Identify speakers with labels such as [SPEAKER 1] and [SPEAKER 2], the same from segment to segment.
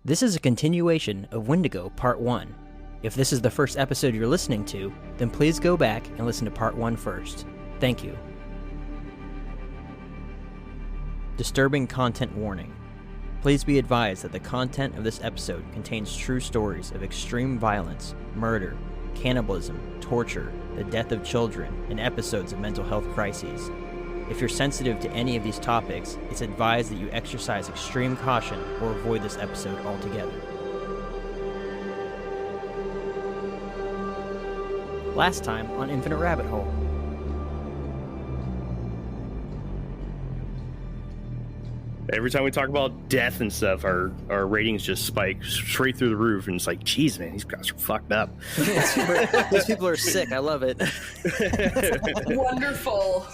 [SPEAKER 1] This is a continuation of Wendigo Part 1. If this is the first episode you're listening to, then please go back and listen to Part 1 first. Thank you. Disturbing content warning. Please be advised that the content of this episode contains true stories of extreme violence, murder, cannibalism, torture, the death of children, and episodes of mental health crises. If you're sensitive to any of these topics, it's advised that you exercise extreme caution or avoid this episode altogether. Last time on Infinite Rabbit Hole.
[SPEAKER 2] Every time we talk about death and stuff, our ratings just spike straight through the roof, and it's like, geez, man, these guys are fucked up.
[SPEAKER 1] These people are sick. I love it.
[SPEAKER 3] Wonderful.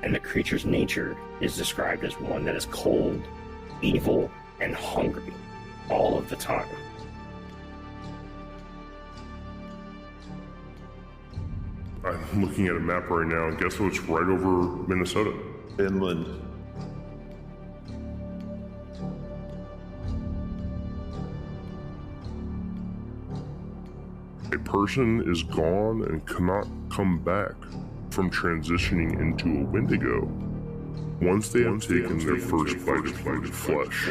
[SPEAKER 4] And the creature's nature is described as one that is cold, evil, and hungry all of the time.
[SPEAKER 5] I'm looking at a map right now, and guess what's right over Minnesota?
[SPEAKER 6] Inland.
[SPEAKER 5] A person is gone and cannot come back from transitioning into a Wendigo once they have taken their first bite of human flesh.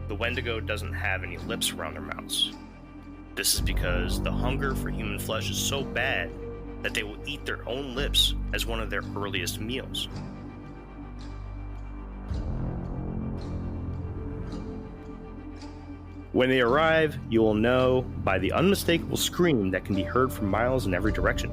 [SPEAKER 2] The Wendigo doesn't have any lips around their mouths. This is because the hunger for human flesh is so bad that they will eat their own lips as one of their earliest meals. When they arrive, you will know by the unmistakable scream that can be heard from miles in every direction.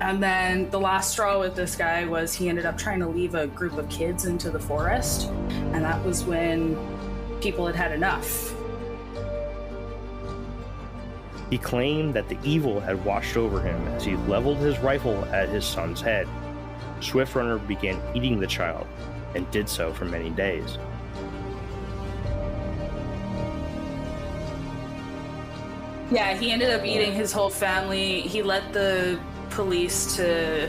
[SPEAKER 3] And then the last straw with this guy was he ended up trying to leave a group of kids into the forest. And that was when people had had enough.
[SPEAKER 2] He claimed that the evil had washed over him as he leveled his rifle at his son's head. Swiftrunner began eating the child, and did so for many days.
[SPEAKER 3] Yeah, he ended up eating his whole family. He led the police to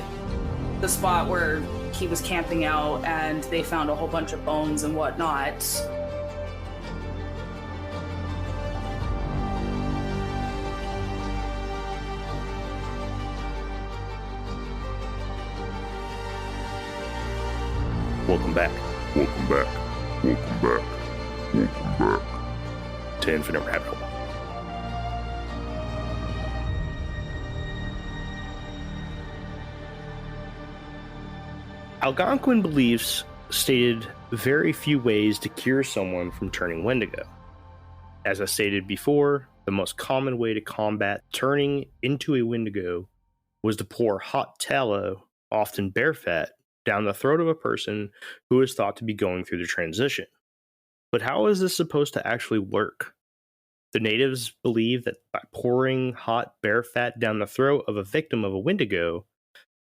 [SPEAKER 3] the spot where he was camping out, and they found a whole bunch of bones and whatnot.
[SPEAKER 2] Welcome back
[SPEAKER 5] Welcome back. Welcome back. Welcome back.
[SPEAKER 2] to Infinite Rabbit Hole. Algonquin beliefs stated very few ways to cure someone from turning Wendigo. As I stated before, the most common way to combat turning into a Wendigo was to pour hot tallow, often bear fat, down the throat of a person who is thought to be going through the transition. But how is this supposed to actually work? The natives believed that by pouring hot bear fat down the throat of a victim of a Wendigo,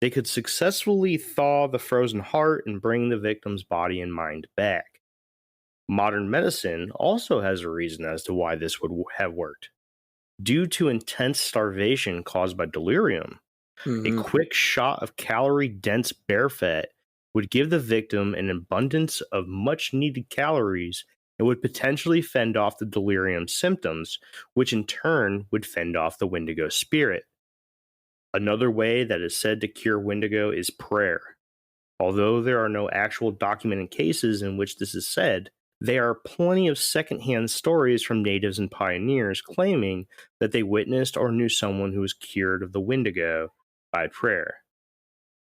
[SPEAKER 2] they could successfully thaw the frozen heart and bring the victim's body and mind back. Modern medicine also has a reason as to why this would have worked. Due to intense starvation caused by delirium, a quick shot of calorie-dense bear fat would give the victim an abundance of much-needed calories and would potentially fend off the delirium symptoms, which in turn would fend off the Wendigo spirit. Another way that is said to cure Wendigo is prayer. Although there are no actual documented cases in which this is said, there are plenty of secondhand stories from natives and pioneers claiming that they witnessed or knew someone who was cured of the Wendigo by prayer.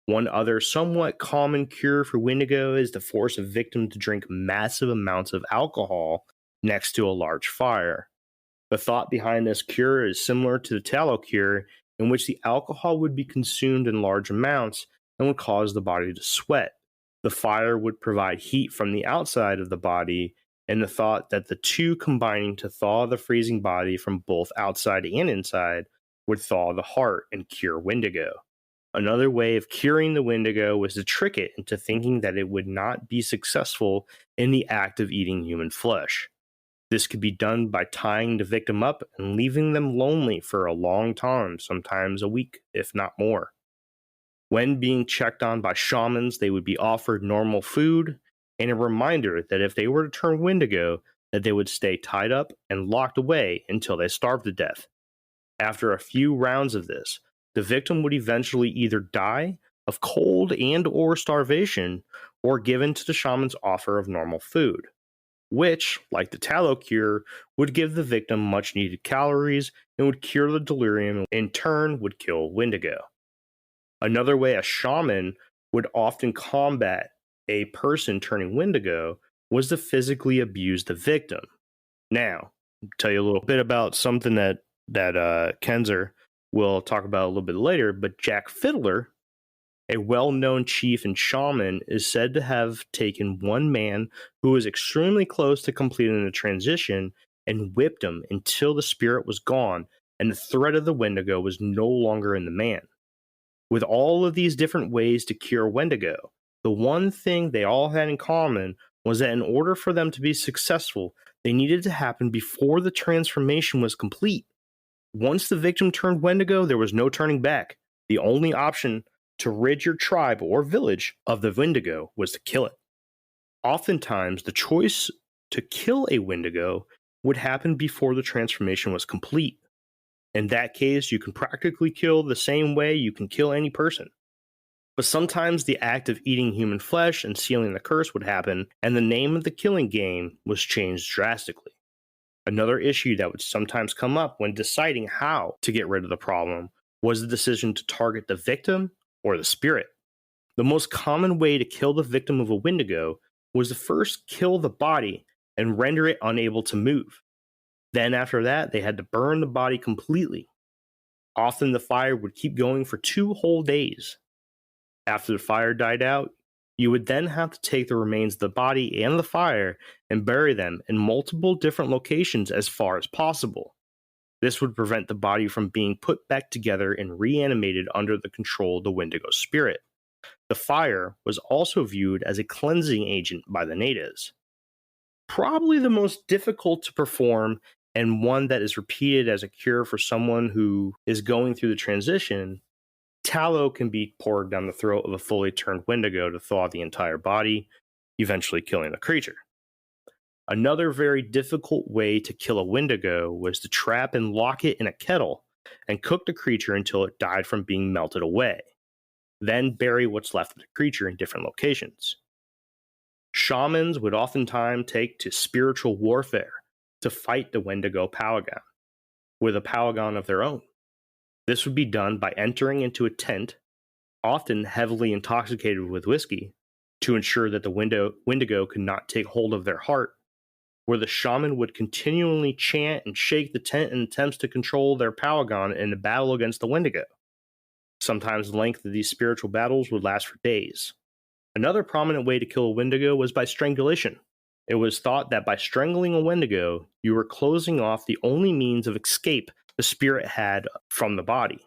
[SPEAKER 2] One other somewhat common cure for Wendigo is to force a victim to drink massive amounts of alcohol next to a large fire. The thought behind this cure is similar to the tallow cure, in which the alcohol would be consumed in large amounts and would cause the body to sweat. The fire would provide heat from the outside of the body, and the thought that the two combining to thaw the freezing body from both outside and inside would thaw the heart and cure Wendigo. Another way of curing the Wendigo was to trick it into thinking that it would not be successful in the act of eating human flesh. This could be done by tying the victim up and leaving them lonely for a long time, sometimes a week, if not more. When being checked on by shamans, they would be offered normal food and a reminder that if they were to turn Wendigo, that they would stay tied up and locked away until they starved to death. After a few rounds of this, the victim would eventually either die of cold and or starvation or given to the shaman's offer of normal food, which, like the tallow cure, would give the victim much needed calories and would cure the delirium and in turn would kill Wendigo. Another way a shaman would often combat a person turning Wendigo was to physically abuse the victim. Now, I'll tell you a little bit about something that Kenzar will talk about a little bit later, but Jack Fiddler, a well-known chief and shaman, is said to have taken one man who was extremely close to completing the transition and whipped him until the spirit was gone and the threat of the Wendigo was no longer in the man. With all of these different ways to cure Wendigo, the one thing they all had in common was that in order for them to be successful, they needed to happen before the transformation was complete. Once the victim turned Wendigo, there was no turning back. The only option to rid your tribe or village of the Wendigo was to kill it. Oftentimes, the choice to kill a Wendigo would happen before the transformation was complete. In that case, you can practically kill the same way you can kill any person. But sometimes the act of eating human flesh and sealing the curse would happen, and the name of the killing game was changed drastically. Another issue that would sometimes come up when deciding how to get rid of the problem was the decision to target the victim or the spirit. The most common way to kill the victim of a Wendigo was to first kill the body and render it unable to move. Then after that, they had to burn the body completely. Often the fire would keep going for 2 whole days. After the fire died out, you would then have to take the remains of the body and the fire and bury them in multiple different locations as far as possible. This would prevent the body from being put back together and reanimated under the control of the Wendigo spirit. The fire was also viewed as a cleansing agent by the natives. Probably the most difficult to perform and one that is repeated as a cure for someone who is going through the transition, tallow can be poured down the throat of a fully turned Wendigo to thaw the entire body, eventually killing the creature. Another very difficult way to kill a Wendigo was to trap and lock it in a kettle and cook the creature until it died from being melted away. Then bury what's left of the creature in different locations. Shamans would oftentimes take to spiritual warfare to fight the Wendigo Paragon with a Paragon of their own. This would be done by entering into a tent, often heavily intoxicated with whiskey, to ensure that the Wendigo could not take hold of their heart, where the shaman would continually chant and shake the tent in attempts to control their Paragon in a battle against the Wendigo. Sometimes the length of these spiritual battles would last for days. Another prominent way to kill a Wendigo was by strangulation. It was thought that by strangling a Wendigo, you were closing off the only means of escape the spirit had from the body.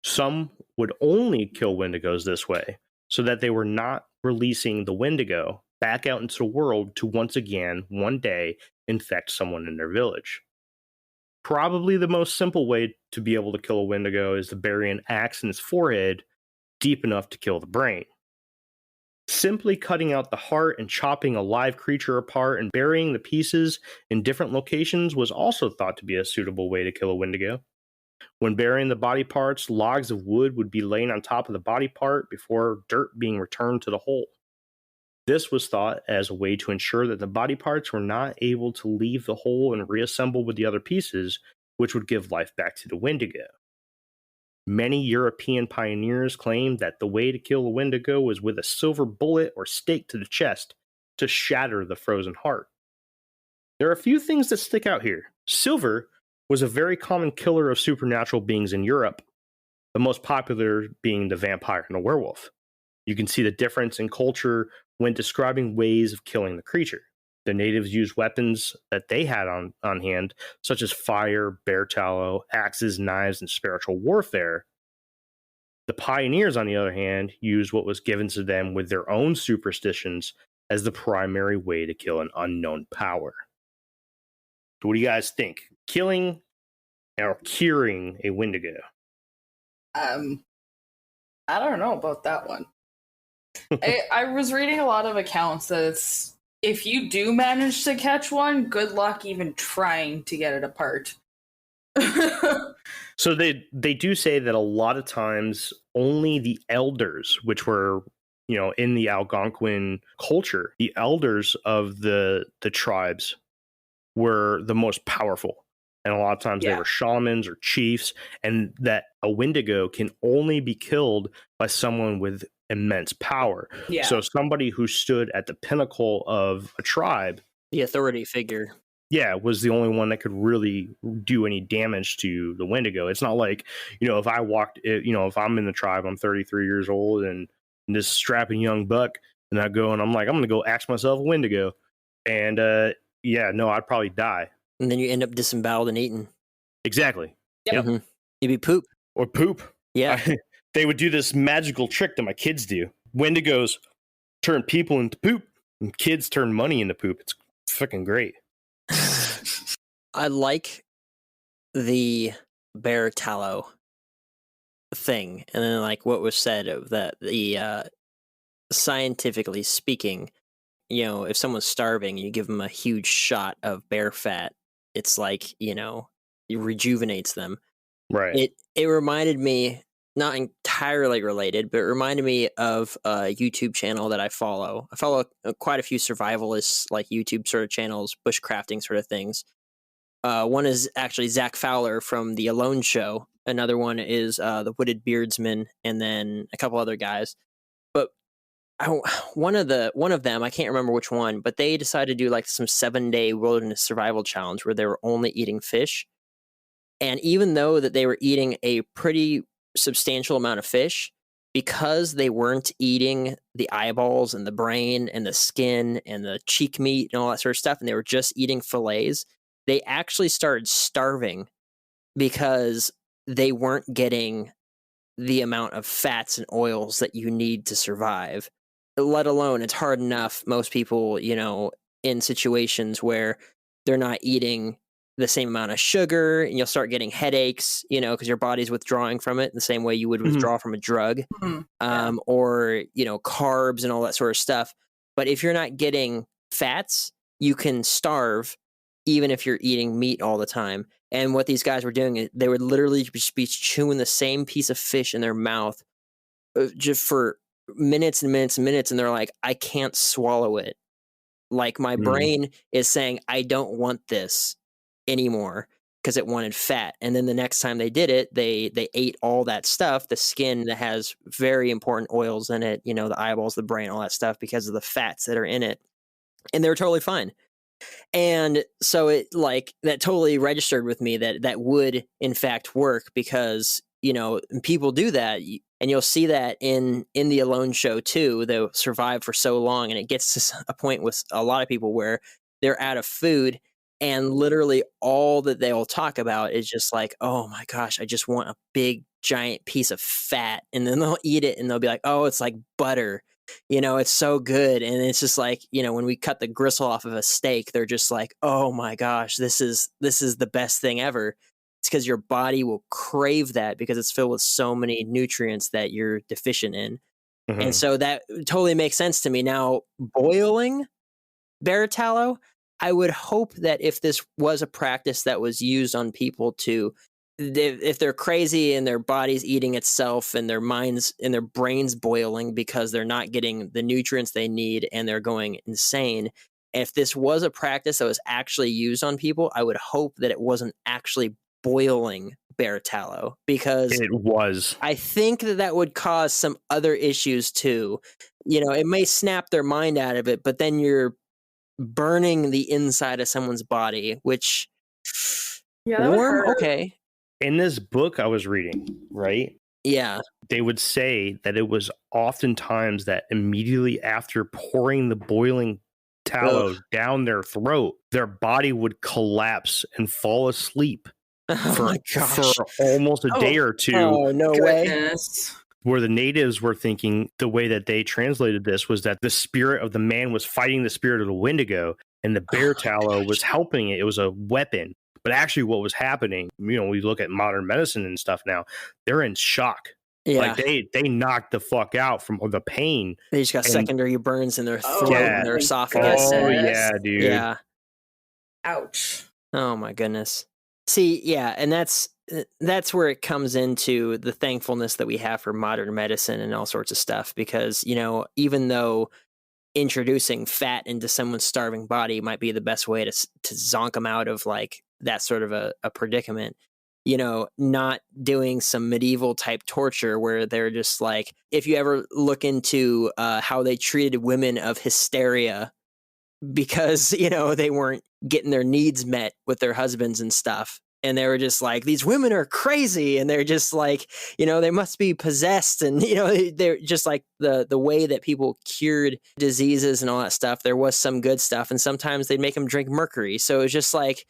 [SPEAKER 2] Some would only kill Wendigos this way, so that they were not releasing the Wendigo back out into the world to once again, one day, infect someone in their village. Probably the most simple way to be able to kill a Wendigo is to bury an axe in its forehead deep enough to kill the brain. Simply cutting out the heart and chopping a live creature apart and burying the pieces in different locations was also thought to be a suitable way to kill a Wendigo. When burying the body parts, logs of wood would be laid on top of the body part before dirt being returned to the hole. This was thought as a way to ensure that the body parts were not able to leave the hole and reassemble with the other pieces, which would give life back to the Wendigo. Many European pioneers claimed that the way to kill a Wendigo was with a silver bullet or stake to the chest to shatter the frozen heart. There are a few things that stick out here. Silver was a very common killer of supernatural beings in Europe, the most popular being the vampire and the werewolf. You can see the difference in culture when describing ways of killing the creature. The natives used weapons that they had on hand, such as fire, bear tallow, axes, knives, and spiritual warfare. The pioneers, on the other hand, used what was given to them with their own superstitions as the primary way to kill an unknown power. So what do you guys think? Killing or curing a Wendigo?
[SPEAKER 3] I don't know about that one. I was reading a lot of accounts that it's, if you do manage to catch one, good luck even trying to get it apart.
[SPEAKER 2] So they do say that a lot of times only the elders, which were, in the Algonquin culture, the elders of the tribes were the most powerful. And a lot of times they were shamans or chiefs, and that a Wendigo can only be killed by someone with immense power.
[SPEAKER 3] Yeah.
[SPEAKER 2] So somebody who stood at the pinnacle of a tribe,
[SPEAKER 1] The authority figure.
[SPEAKER 2] yeah, was the only one that could really do any damage to the Wendigo. It's not like, if I if I'm in the tribe, I'm 33 years old and this strapping young buck, and I go and I'm like, I'm going to go axe myself a Wendigo. And I'd probably die.
[SPEAKER 1] And then you end up disemboweled and eaten.
[SPEAKER 2] Exactly.
[SPEAKER 3] Yep.
[SPEAKER 1] Mm-hmm. You'd be poop.
[SPEAKER 2] Or poop.
[SPEAKER 1] Yeah.
[SPEAKER 2] They would do this magical trick that my kids do. Wendigos turn people into poop, and kids turn money into poop. It's freaking great.
[SPEAKER 1] I like the bear tallow thing, and then like what was said of that. The scientifically speaking, if someone's starving, you give them a huge shot of bear fat. It's like it rejuvenates them.
[SPEAKER 2] Right.
[SPEAKER 1] It reminded me, not entirely related, but it reminded me of a YouTube channel that I follow. I follow quite a few survivalist like YouTube sort of channels, bushcrafting sort of things. One is actually Zach Fowler from the Alone Show. Another one is the Wooded Beardsman, and then a couple other guys. But one of them, I can't remember which one, but they decided to do like some 7-day wilderness survival challenge where they were only eating fish. And even though that they were eating a pretty substantial amount of fish, because they weren't eating the eyeballs and the brain and the skin and the cheek meat and all that sort of stuff, and they were just eating fillets, they actually started starving because they weren't getting the amount of fats and oils that you need to survive. Let alone, it's hard enough, most people, in situations where they're not eating the same amount of sugar, and you'll start getting headaches, because your body's withdrawing from it in the same way you would withdraw from a drug, or, carbs and all that sort of stuff. But if you're not getting fats, you can starve even if you're eating meat all the time. And what these guys were doing, they would literally just be chewing the same piece of fish in their mouth just for minutes and minutes and minutes. And they're like, I can't swallow it. Like my brain is saying, I don't want this anymore, because it wanted fat. And then the next time they did it, they ate all that stuff, the skin that has very important oils in it, the eyeballs, the brain, all that stuff, because of the fats that are in it. And they were totally fine. And so it that totally registered with me that would in fact work, because people do that, and you'll see that in the Alone Show too. They'll survive for so long, and it gets to a point with a lot of people where they're out of food, and literally all that they'll talk about is just like, oh my gosh, I just want a big giant piece of fat. And then they'll eat it and they'll be like, oh, it's like butter. It's so good. And it's just like, when we cut the gristle off of a steak, they're just like, oh my gosh, this is the best thing ever. It's because your body will crave that, because it's filled with so many nutrients that you're deficient in. Mm-hmm. And so that totally makes sense to me. Now, boiling bear tallow, I would hope that if this was a practice that was used on people if they're crazy and their body's eating itself and their minds and their brains boiling because they're not getting the nutrients they need and they're going insane, if this was a practice that was actually used on people, I would hope that it wasn't actually boiling bear tallow, because
[SPEAKER 2] it was.
[SPEAKER 1] I think that would cause some other issues too. It may snap their mind out of it, but then you're burning the inside of someone's body, which warm, okay.
[SPEAKER 2] In this book I was reading, right?
[SPEAKER 1] Yeah.
[SPEAKER 2] They would say that it was oftentimes that immediately after pouring the boiling tallow down their throat, their body would collapse and fall asleep for almost a day or two.
[SPEAKER 1] Oh, no way.
[SPEAKER 2] where the natives were thinking the way that they translated this was that the spirit of the man was fighting the spirit of the Wendigo, and the bear tallow was helping it. It was a weapon. But actually what was happening, we look at modern medicine and stuff now, they're in shock.
[SPEAKER 1] Yeah.
[SPEAKER 2] Like they knocked the fuck out from the pain.
[SPEAKER 1] They just got secondary burns in their throat and their esophagus.
[SPEAKER 2] Oh, yeah, dude.
[SPEAKER 1] Yeah.
[SPEAKER 3] Ouch.
[SPEAKER 1] Oh my goodness. See, yeah, and that's where it comes into the thankfulness that we have for modern medicine and all sorts of stuff, because, even though introducing fat into someone's starving body might be the best way to zonk them out of like that sort of a predicament, not doing some medieval type torture where they're just like, if you ever look into how they treated women of hysteria because, they weren't getting their needs met with their husbands and stuff. And they were just like, these women are crazy. And they're just like, they must be possessed. And, they're just like the way that people cured diseases and all that stuff. There was some good stuff. And sometimes they'd make them drink mercury. So it's just like,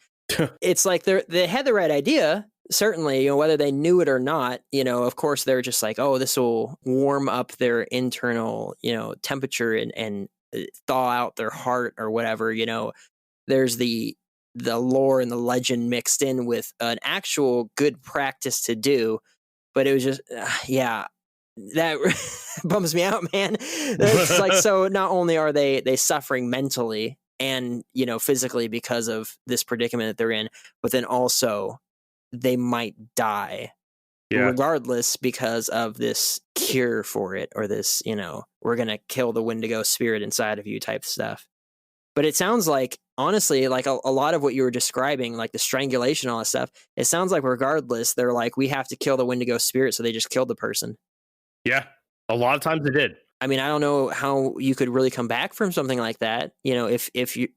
[SPEAKER 1] it's like they had the right idea. Certainly, whether they knew it or not, of course, they're just like, oh, this will warm up their internal, temperature and thaw out their heart or whatever. There's the lore and the legend mixed in with an actual good practice to do, but it was just that bums me out, man. It's like, so not only are they suffering mentally and physically because of this predicament that they're in, but then also they might die regardless because of this cure for it, or this we're gonna kill the Wendigo spirit inside of you type stuff. But it sounds like, honestly, like a lot of what you were describing, like the strangulation, all that stuff, it sounds like regardless, they're like, we have to kill the Wendigo spirit, so they just killed the person.
[SPEAKER 2] Yeah, a lot of times they did.
[SPEAKER 1] I mean, I don't know how you could really come back from something like that, if you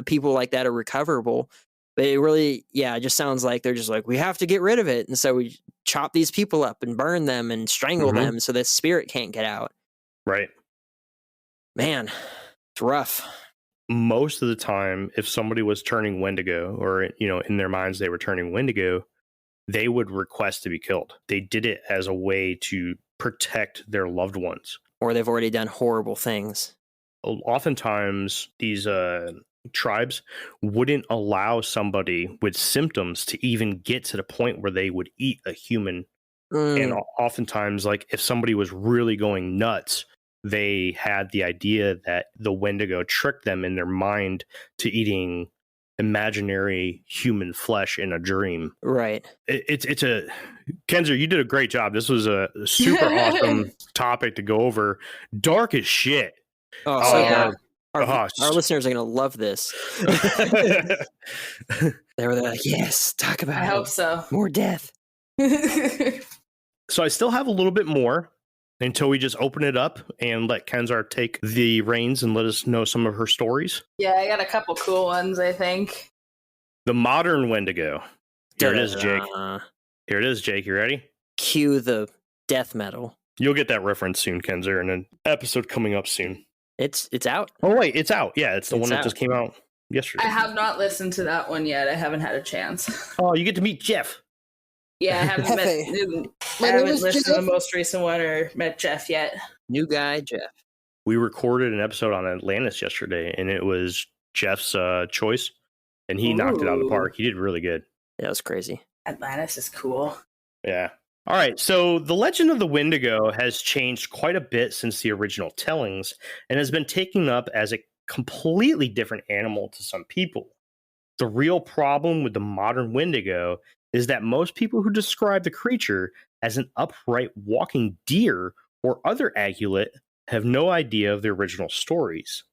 [SPEAKER 1] people like that are recoverable. But it really, it just sounds like they're just like, we have to get rid of it. And so we chop these people up and burn them and strangle them so the spirit can't get out.
[SPEAKER 2] Right.
[SPEAKER 1] Man, it's rough.
[SPEAKER 2] Most of the time, if somebody was turning Wendigo, or in their minds they were turning Wendigo, they would request to be killed. They did it as a way to protect their loved ones,
[SPEAKER 1] or they've already done horrible things.
[SPEAKER 2] Oftentimes these tribes wouldn't allow somebody with symptoms to even get to the point where they would eat a human. And oftentimes, like, if somebody was really going nuts, they had the idea that the Wendigo tricked them in their mind to eating imaginary human flesh in a dream.
[SPEAKER 1] Right.
[SPEAKER 2] It's a Kenzar, you did a great job. This was a super awesome topic to go over. Dark as shit.
[SPEAKER 1] Oh, so yeah. Our listeners are going to love this. They were like, yes, talk about it.
[SPEAKER 3] I hope so.
[SPEAKER 1] More death.
[SPEAKER 2] So I still have a little bit more until we just open it up and let Kenzar take the reins and let us know some of her stories.
[SPEAKER 3] Yeah, I got a couple cool ones, I think.
[SPEAKER 2] The modern Wendigo. Here it is, Jake. Here it is, Jake. You ready?
[SPEAKER 1] Cue the death metal.
[SPEAKER 2] You'll get that reference soon, Kenzar, in an episode coming up soon.
[SPEAKER 1] It's out.
[SPEAKER 2] Oh, wait, it's out. Yeah, it's the one that just came out yesterday.
[SPEAKER 3] I have not listened to that one yet. I haven't had a chance.
[SPEAKER 2] Oh, you get to meet Jeff.
[SPEAKER 3] Yeah, I haven't listened to the most recent one or met Jeff yet.
[SPEAKER 1] New guy, Jeff.
[SPEAKER 2] We recorded an episode on Atlantis yesterday, and it was Jeff's choice, and he knocked it out of the park. He did really good.
[SPEAKER 1] That was crazy.
[SPEAKER 3] Atlantis is cool.
[SPEAKER 2] Yeah. All right, so the legend of the Wendigo has changed quite a bit since the original tellings and has been taken up as a completely different animal to some people. The real problem with the modern Wendigo is that most people who describe the creature as an upright walking deer or other agulate have no idea of the original stories.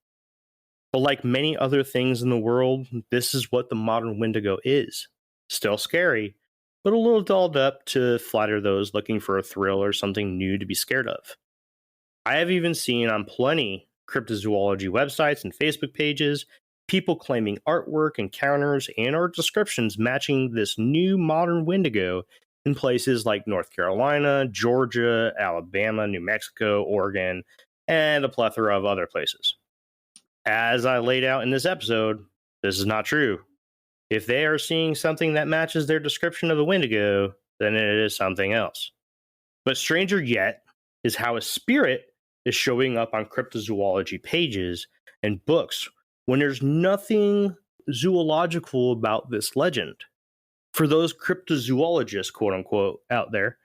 [SPEAKER 2] But like many other things in the world, this is what the modern Wendigo is. Still scary, but a little dolled up to flatter those looking for a thrill or something new to be scared of. I have even seen on plenty cryptozoology websites and Facebook pages people claiming artwork, encounters, and or descriptions matching this new modern Wendigo in places like North Carolina, Georgia, Alabama, New Mexico, Oregon, and a plethora of other places. As I laid out in this episode, this is not true. If they are seeing something that matches their description of the Wendigo, then it is something else. But stranger yet, is how a spirit is showing up on cryptozoology pages and books when there's nothing zoological about this legend. For those cryptozoologists, quote unquote, out there,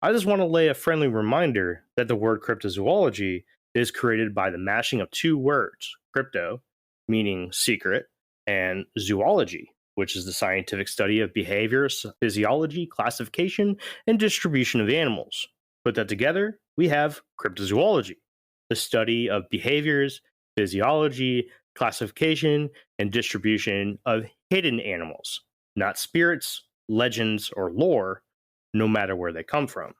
[SPEAKER 2] I just want to lay a friendly reminder that the word cryptozoology is created by the mashing of two words, crypto, meaning secret, and zoology, which is the scientific study of behavior, physiology, classification, and distribution of animals. Put that together, we have cryptozoology, the study of behaviors, physiology, classification, and distribution of hidden animals, not spirits, legends, or lore, no matter where they come from.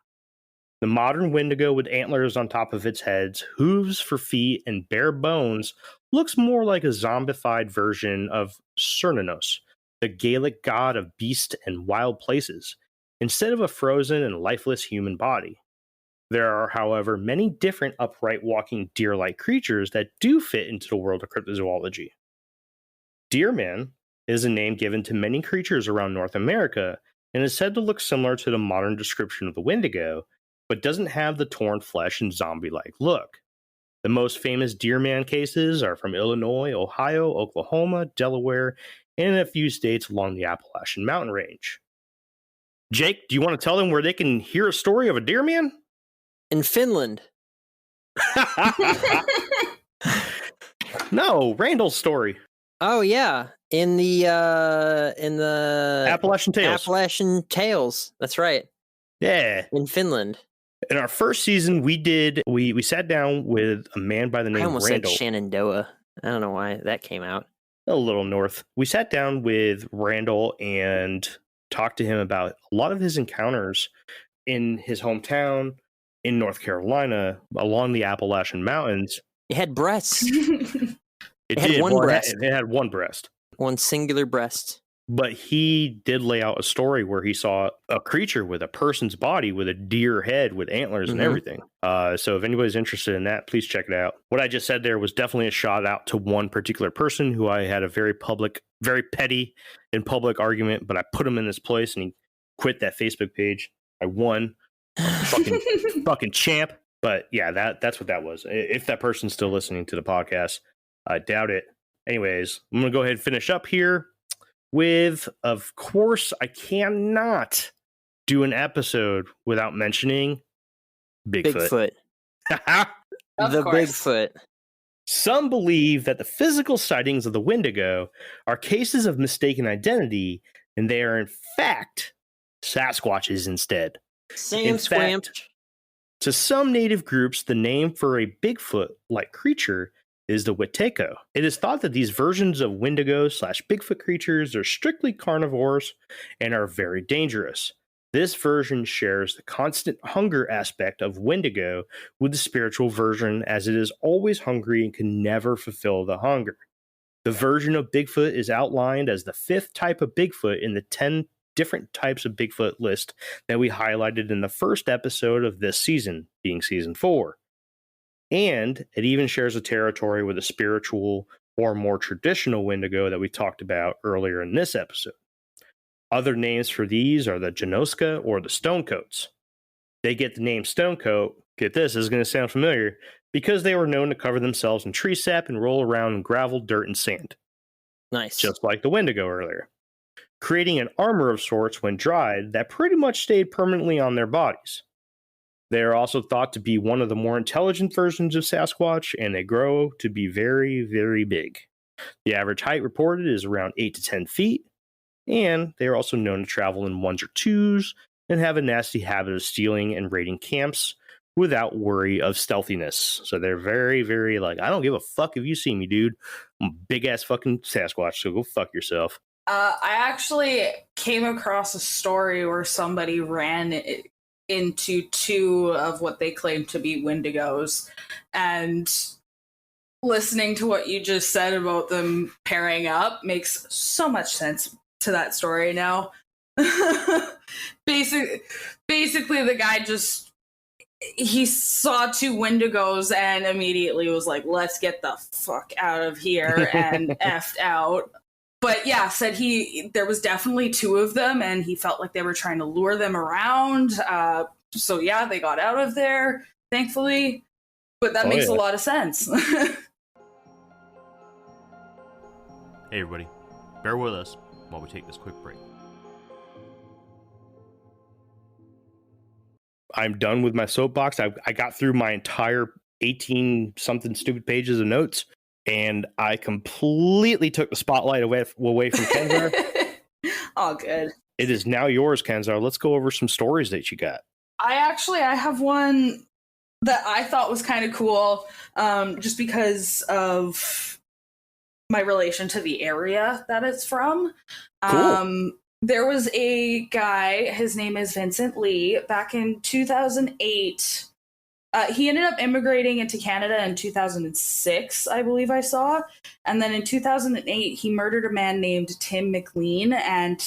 [SPEAKER 2] The modern Wendigo with antlers on top of its head, hooves for feet, and bare bones looks more like a zombified version of Cernunnos, the Gaelic god of beasts and wild places, instead of a frozen and lifeless human body. There are, however, many different upright walking deer-like creatures that do fit into the world of cryptozoology. Deerman is a name given to many creatures around North America and is said to look similar to the modern description of the Wendigo, but doesn't have the torn flesh and zombie-like look. The most famous Deerman cases are from Illinois, Ohio, Oklahoma, Delaware, and in a few states along the Appalachian mountain range. Jake, do you want to tell them where they can hear a story of a Deerman?
[SPEAKER 1] In Finland.
[SPEAKER 2] No, Randall's story.
[SPEAKER 1] Oh yeah, in the
[SPEAKER 2] Appalachian Tales.
[SPEAKER 1] Appalachian Tales. That's right.
[SPEAKER 2] Yeah.
[SPEAKER 1] In Finland.
[SPEAKER 2] In our first season, we sat down with a man by the name
[SPEAKER 1] I
[SPEAKER 2] of
[SPEAKER 1] almost
[SPEAKER 2] Randall.
[SPEAKER 1] said Shenandoah. I don't know why that came out.
[SPEAKER 2] A little north. We sat down with Randall and talked to him about a lot of his encounters in his hometown in North Carolina along the Appalachian Mountains.
[SPEAKER 1] It had breasts.
[SPEAKER 2] It
[SPEAKER 1] had
[SPEAKER 2] did.
[SPEAKER 1] one breast.
[SPEAKER 2] It had one breast.
[SPEAKER 1] One singular breast.
[SPEAKER 2] But he did lay out a story where he saw a creature with a person's body with a deer head with antlers and everything. So if anybody's interested in that, please check it out. What I just said there was definitely a shout out to one particular person who I had a very petty and public argument, but I put him in his place and he quit that Facebook page. I won. fucking champ. But yeah, that's what that was. If that person's still listening to the podcast, I doubt it. Anyways, I'm going to go ahead and finish up here with, of course, I cannot do an episode without mentioning Bigfoot.
[SPEAKER 1] The Bigfoot.
[SPEAKER 2] Some believe that the physical sightings of the Wendigo are cases of mistaken identity, and they are in fact Sasquatches instead.
[SPEAKER 1] In fact,
[SPEAKER 2] to some native groups, the name for a Bigfoot-like creature is the Weteko. It is thought that these versions of Wendigo/Bigfoot creatures are strictly carnivores and are very dangerous. This version shares the constant hunger aspect of Wendigo with the spiritual version, as it is always hungry and can never fulfill the hunger. The version of Bigfoot is outlined as the 5th type of Bigfoot in the 10 different types of Bigfoot list that we highlighted in the first episode of this season, being season 4. And it even shares a territory with a spiritual or more traditional Wendigo that we talked about earlier in this episode. Other names for these are the Janoska or the Stonecoats. They get the name Stonecoat, get this, is going to sound familiar, because they were known to cover themselves in tree sap and roll around in gravel, dirt, and sand.
[SPEAKER 1] Nice.
[SPEAKER 2] Just like the Wendigo earlier. Creating an armor of sorts when dried that pretty much stayed permanently on their bodies. They are also thought to be one of the more intelligent versions of Sasquatch, and they grow to be very, very big. The average height reported is around 8 to 10 feet, and they are also known to travel in 1s or 2s and have a nasty habit of stealing and raiding camps without worry of stealthiness. So they're very, very like, I don't give a fuck if you see me, dude. I'm a big-ass fucking Sasquatch, so go fuck yourself.
[SPEAKER 3] I actually came across a story where somebody ran into 2 of what they claim to be Wendigos, and listening to what you just said about them pairing up makes so much sense to that story now. Basically, the guy he saw 2 Wendigos and immediately was like, let's get the fuck out of here, and effed out. But yeah, said there was definitely 2 of them, and he felt like they were trying to lure them around. So yeah, they got out of there. thankfully, but that makes a lot of sense.
[SPEAKER 6] Hey everybody, bear with us while we take this quick break.
[SPEAKER 2] I'm done with my soapbox. I got through my entire 18 something stupid pages of notes, and I completely took the spotlight away from Kenzar.
[SPEAKER 3] All good.
[SPEAKER 2] It is now yours, Kenzar. Let's go over some stories that you got.
[SPEAKER 3] I have one that I thought was kind of cool, just because of my relation to the area that it's from.
[SPEAKER 2] Cool.
[SPEAKER 3] There was a guy, his name is Vincent Lee, back in 2008. He ended up immigrating into Canada in 2006, I believe I saw. And then in 2008, he murdered a man named Tim McLean, and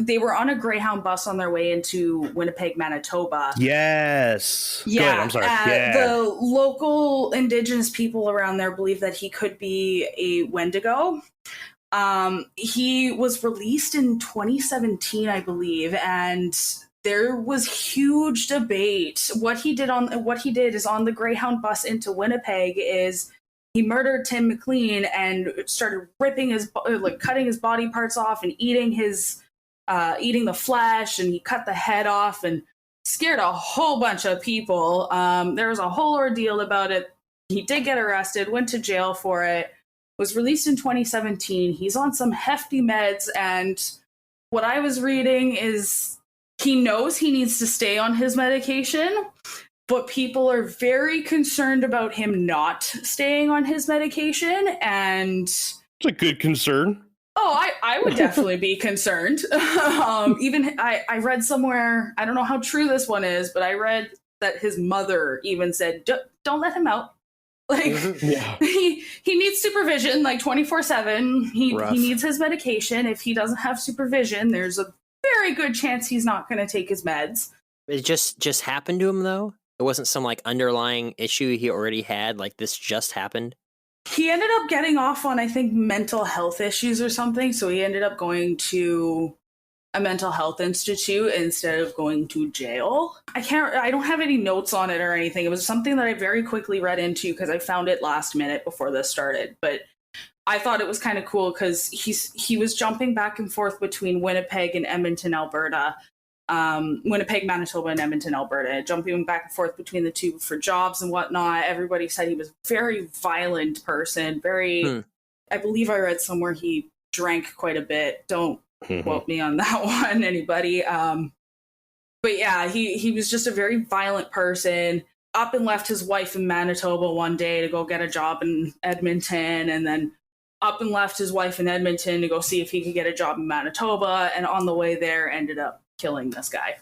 [SPEAKER 3] they were on a Greyhound bus on their way into Winnipeg, Manitoba.
[SPEAKER 2] Yes.
[SPEAKER 3] Yeah.
[SPEAKER 2] Good, I'm sorry.
[SPEAKER 3] The local Indigenous people around there believe that he could be a Wendigo. He was released in 2017, I believe, and there was huge debate. What he did is on the Greyhound bus into Winnipeg is he murdered Tim McLean and started ripping cutting his body parts off and eating the flesh, and he cut the head off and scared a whole bunch of people. There was a whole ordeal about it. He did get arrested, went to jail for it, was released in 2017. He's on some hefty meds, and what I was reading is he knows he needs to stay on his medication, but people are very concerned about him not staying on his medication, and
[SPEAKER 2] It's a good concern.
[SPEAKER 3] Oh, I would definitely be concerned. Even I read somewhere, I don't know how true this one is, but I read that his mother even said, don't let him out. Like,
[SPEAKER 2] Yeah.
[SPEAKER 3] he needs supervision, like 24/7. He needs his medication. If he doesn't have supervision, there's a very good chance he's not going to take his meds.
[SPEAKER 1] It just happened to him, though? It wasn't some, like, underlying issue he already had, like, this just happened?
[SPEAKER 3] He ended up getting off on, I think, mental health issues or something, so he ended up going to a mental health institute instead of going to jail. I don't have any notes on it or anything. It was something that I very quickly read into because I found it last minute before this started, but I thought it was kind of cool because he was jumping back and forth between Winnipeg and Edmonton, Alberta. Winnipeg, Manitoba, and Edmonton, Alberta, jumping back and forth between the two for jobs and whatnot. Everybody said he was a very violent person. I believe I read somewhere he drank quite a bit. Don't quote me on that one, anybody. But yeah, he was just a very violent person. Up and left his wife in Manitoba one day to go get a job in Edmonton, and then up and left his wife in Edmonton to go see if he could get a job in Manitoba, and on the way there ended up killing this guy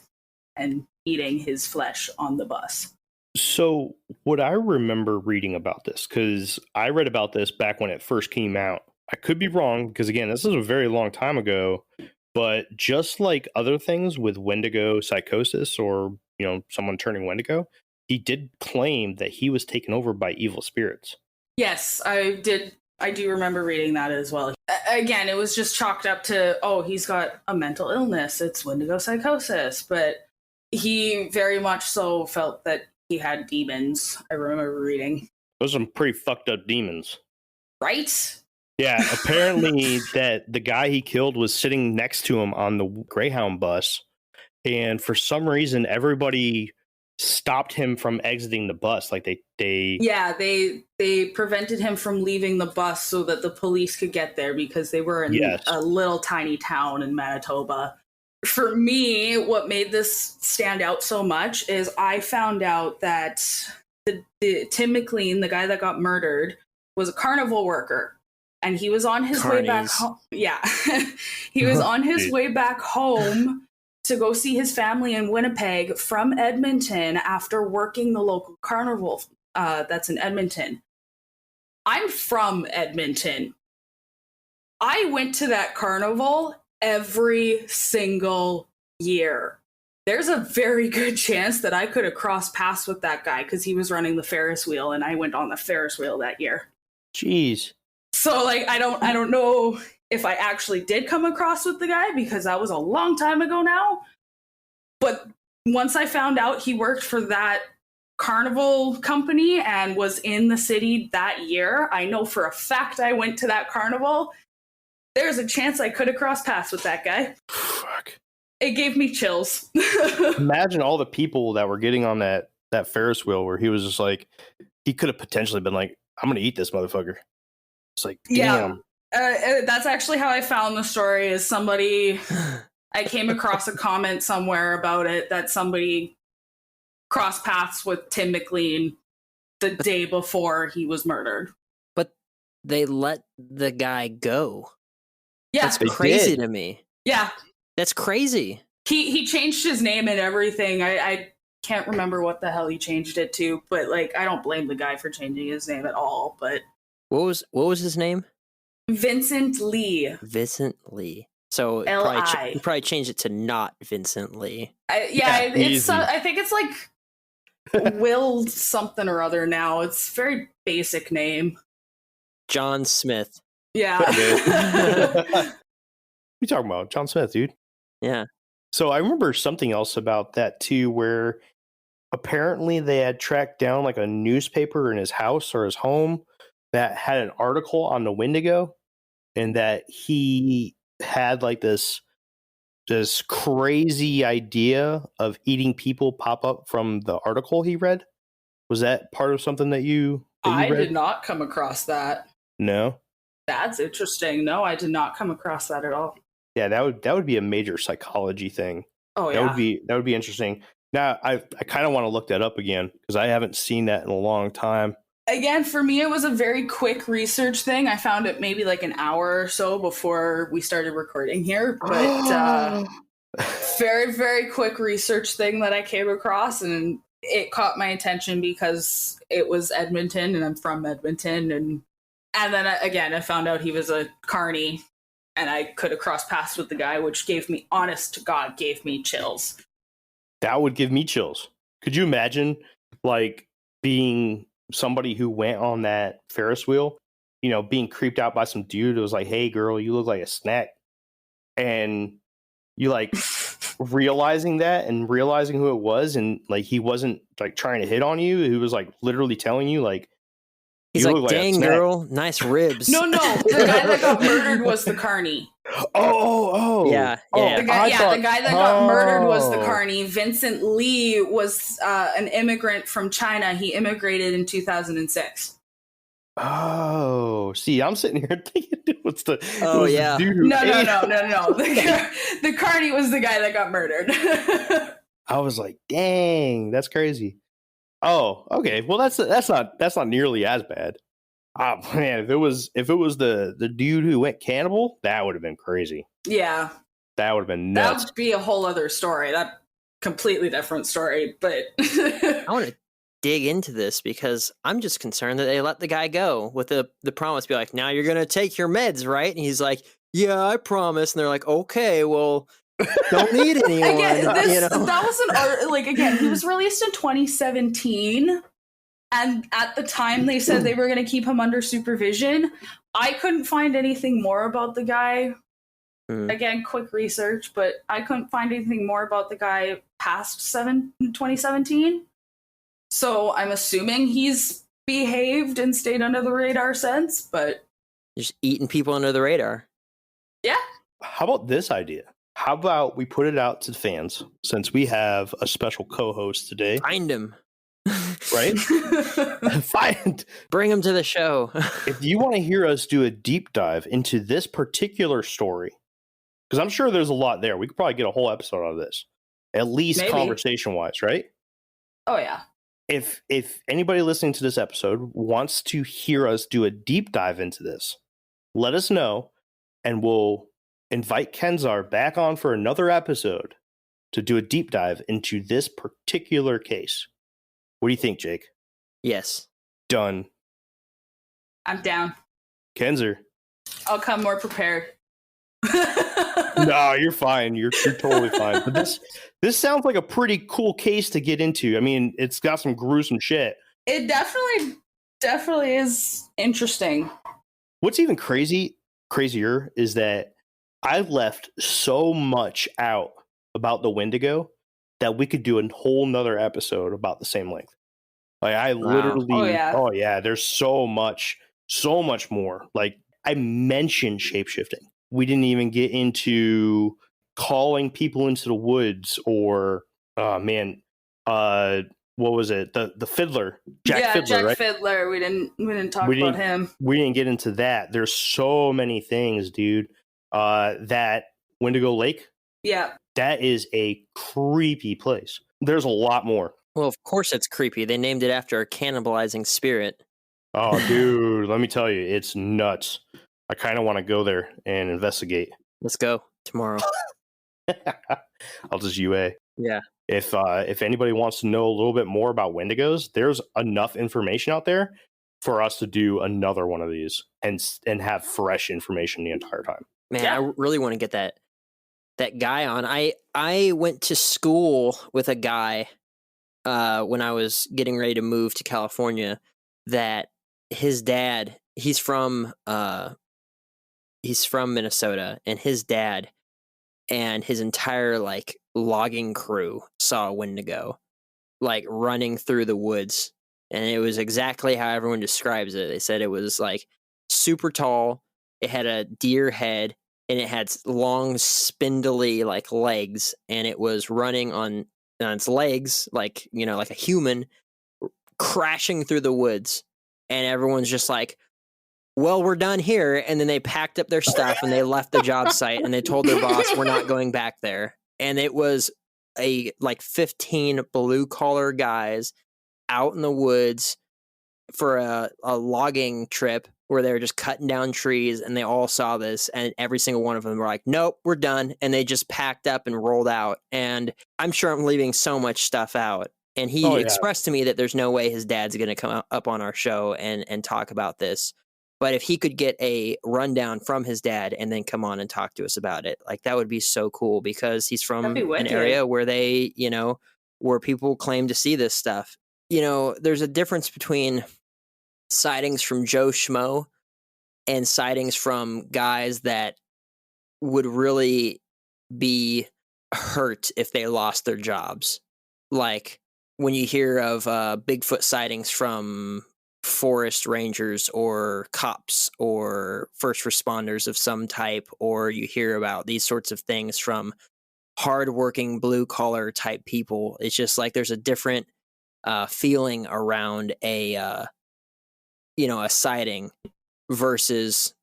[SPEAKER 3] and eating his flesh on the bus.
[SPEAKER 2] So what I remember reading about this, because I read about this back when it first came out. I could be wrong, because again, this is a very long time ago, but just like other things with Wendigo psychosis or, someone turning Wendigo, he did claim that he was taken over by evil spirits.
[SPEAKER 3] Yes, I do remember reading that as well. Again, it was just chalked up to, he's got a mental illness. It's Wendigo psychosis. But he very much so felt that he had demons. I remember reading.
[SPEAKER 2] Those are some pretty fucked up demons.
[SPEAKER 3] Right?
[SPEAKER 2] Yeah, apparently that the guy he killed was sitting next to him on the Greyhound bus. And for some reason, everybody stopped him from exiting the bus. Like they
[SPEAKER 3] prevented him from leaving the bus so that the police could get there because they were in a little tiny town in Manitoba. For me, what made this stand out so much is I found out that the Tim McLean, the guy that got murdered, was a carnival worker, and he was on his way back home. Yeah, he was on his way back home to go see his family in Winnipeg from Edmonton after working the local carnival that's in Edmonton. I'm from Edmonton. I went to that carnival every single year. There's a very good chance that I could have crossed paths with that guy because he was running the Ferris wheel and I went on the Ferris wheel that year.
[SPEAKER 2] Jeez.
[SPEAKER 3] So I don't know if I actually did come across with the guy because that was a long time ago now. But once I found out he worked for that carnival company and was in the city that year, I know for a fact I went to that carnival. There's a chance I could have crossed paths with that guy.
[SPEAKER 2] Fuck.
[SPEAKER 3] It gave me chills.
[SPEAKER 2] Imagine all the people that were getting on that Ferris wheel where he was just like, he could have potentially been like, I'm going to eat this motherfucker. It's like, damn.
[SPEAKER 3] Yeah. That's actually how I found the story, is somebody, I came across a comment somewhere about it that somebody crossed paths with Tim McLean the day before he was murdered.
[SPEAKER 1] But they let the guy go.
[SPEAKER 3] Yeah.
[SPEAKER 1] That's crazy to me.
[SPEAKER 3] Yeah.
[SPEAKER 1] That's crazy.
[SPEAKER 3] He changed his name and everything. I can't remember what the hell he changed it to, but like, I don't blame the guy for changing his name at all. But
[SPEAKER 1] what was his name?
[SPEAKER 3] Vincent Lee.
[SPEAKER 1] Vincent Lee. So he probably changed it to not Vincent Lee.
[SPEAKER 3] It's I think it's like Will something or other now. It's a very basic name.
[SPEAKER 1] John Smith.
[SPEAKER 3] Yeah.
[SPEAKER 2] What you talking about? John Smith, dude.
[SPEAKER 1] Yeah.
[SPEAKER 2] So I remember something else about that too, where apparently they had tracked down like a newspaper in his house or his home that had an article on the Wendigo, and that he had like this crazy idea of eating people pop up from the article he read. Was that part of something that you
[SPEAKER 3] I
[SPEAKER 2] read?
[SPEAKER 3] did not come across that.
[SPEAKER 2] No.
[SPEAKER 3] That's interesting. No, I did not come across that at all.
[SPEAKER 2] Yeah, that would be a major psychology thing.
[SPEAKER 3] Oh yeah.
[SPEAKER 2] That would be interesting. Now I kind of want to look that up again because I haven't seen that in a long time.
[SPEAKER 3] Again, for me, it was a very quick research thing. I found it maybe like an hour or so before we started recording here, but very, very quick research thing that I came across, and it caught my attention because it was Edmonton, and I'm from Edmonton, and then again, I found out he was a carny, and I could have crossed paths with the guy, which gave me, honest to God, gave me chills.
[SPEAKER 2] That would give me chills. Could you imagine, like, being somebody who went on that Ferris wheel, you know, being creeped out by some dude who was like, hey girl, you look like a snack, and you like realizing that and realizing who it was, and like he wasn't like trying to hit on you, he was like literally telling you like,
[SPEAKER 1] he's like, dang girl, nice ribs.
[SPEAKER 3] No, the guy that got murdered was the carny.
[SPEAKER 1] Yeah.
[SPEAKER 3] The guy that got murdered was the carny. Vincent Lee was an immigrant from China. He immigrated in 2006.
[SPEAKER 2] Oh, see, I'm sitting here thinking what's the dude
[SPEAKER 3] No. The carny was the guy that got murdered.
[SPEAKER 2] I was like, dang, that's crazy. Oh, okay. Well, that's not nearly as bad. Oh man, if it was the dude who went cannibal, that would have been crazy.
[SPEAKER 3] Yeah.
[SPEAKER 2] That would have been nuts.
[SPEAKER 3] That would be a whole other story. That completely different story, but
[SPEAKER 1] I want to dig into this because I'm just concerned that they let the guy go with the promise, be like, now you're going to take your meds, right? And he's like, yeah, I promise. And they're like, okay, well, don't need anyone.
[SPEAKER 3] Again, that was an art, like, again, he was released in 2017. And at the time, they said they were going to keep him under supervision. I couldn't find anything more about the guy. Again, quick research, but I couldn't find anything more about the guy past 2017. So I'm assuming he's behaved and stayed under the radar since, but...
[SPEAKER 1] Just eating people under the radar.
[SPEAKER 3] Yeah.
[SPEAKER 2] How about this idea? How about we put it out to the fans, since we have a special co-host today?
[SPEAKER 1] Find him.
[SPEAKER 2] Right?
[SPEAKER 1] Bring him to the show.
[SPEAKER 2] If you want to hear us do a deep dive into this particular story, because I'm sure there's a lot there. We could probably get a whole episode out of this. At least conversation-wise, right?
[SPEAKER 3] Oh, yeah.
[SPEAKER 2] If anybody listening to this episode wants to hear us do a deep dive into this, let us know, and we'll invite Kenzar back on for another episode to do a deep dive into this particular case. What do you think, Jake?
[SPEAKER 1] Yes.
[SPEAKER 2] Done.
[SPEAKER 3] I'm down.
[SPEAKER 2] Kenzar.
[SPEAKER 3] I'll come more prepared.
[SPEAKER 2] No, you're fine. You're totally fine. But this sounds like a pretty cool case to get into. I mean, it's got some gruesome shit.
[SPEAKER 3] It definitely is interesting.
[SPEAKER 2] What's even crazier is that I left so much out about the Wendigo that we could do a whole nother episode about the same length. Like I literally,
[SPEAKER 3] Oh, yeah.
[SPEAKER 2] There's so much more. Like I mentioned shapeshifting. We didn't even get into calling people into the woods or, what was it? The fiddler, Jack Fiddler,
[SPEAKER 3] Jack
[SPEAKER 2] right?
[SPEAKER 3] Fiddler. We didn't talk about him.
[SPEAKER 2] We didn't get into that. There's so many things, dude. That Wendigo Lake.
[SPEAKER 3] Yeah.
[SPEAKER 2] That is a creepy place. There's a lot more.
[SPEAKER 1] Well, of course it's creepy. They named it after a cannibalizing spirit.
[SPEAKER 2] Oh, dude, let me tell you, it's nuts. I kind of want to go there and investigate.
[SPEAKER 1] Let's go tomorrow.
[SPEAKER 2] I'll just UA.
[SPEAKER 1] Yeah.
[SPEAKER 2] If anybody wants to know a little bit more about Wendigos, there's enough information out there for us to do another one of these and have fresh information the entire time.
[SPEAKER 1] Man, I really want to get that guy on. I went to school with a guy when I was getting ready to move to California, that his dad, he's from Minnesota, and his dad and his entire like logging crew saw a Wendigo like running through the woods, and it was exactly how everyone describes it. They said it was like super tall, it had a deer head, and it had long spindly like legs, and it was running on its legs like, you know, like a human, crashing through the woods. And everyone's just like, well, we're done here. And then they packed up their stuff and they left the job site, and they told their boss, we're not going back there. And it was a like 15 blue collar guys out in the woods for a logging trip where they were just cutting down trees, and they all saw this, and every single one of them were like, nope, we're done. And they just packed up and rolled out. And I'm sure I'm leaving so much stuff out. And he expressed to me that there's no way his dad's going to come up on our show and talk about this. But if he could get a rundown from his dad and then come on and talk to us about it, like that would be so cool, because he's from an area where they, you know, where people claim to see this stuff. You know, there's a difference between sightings from Joe Schmo and sightings from guys that would really be hurt if they lost their jobs. Like when you hear of Bigfoot sightings from forest rangers or cops or first responders of some type, or you hear about these sorts of things from hardworking blue collar type people, it's just like there's a different feeling around a sighting versus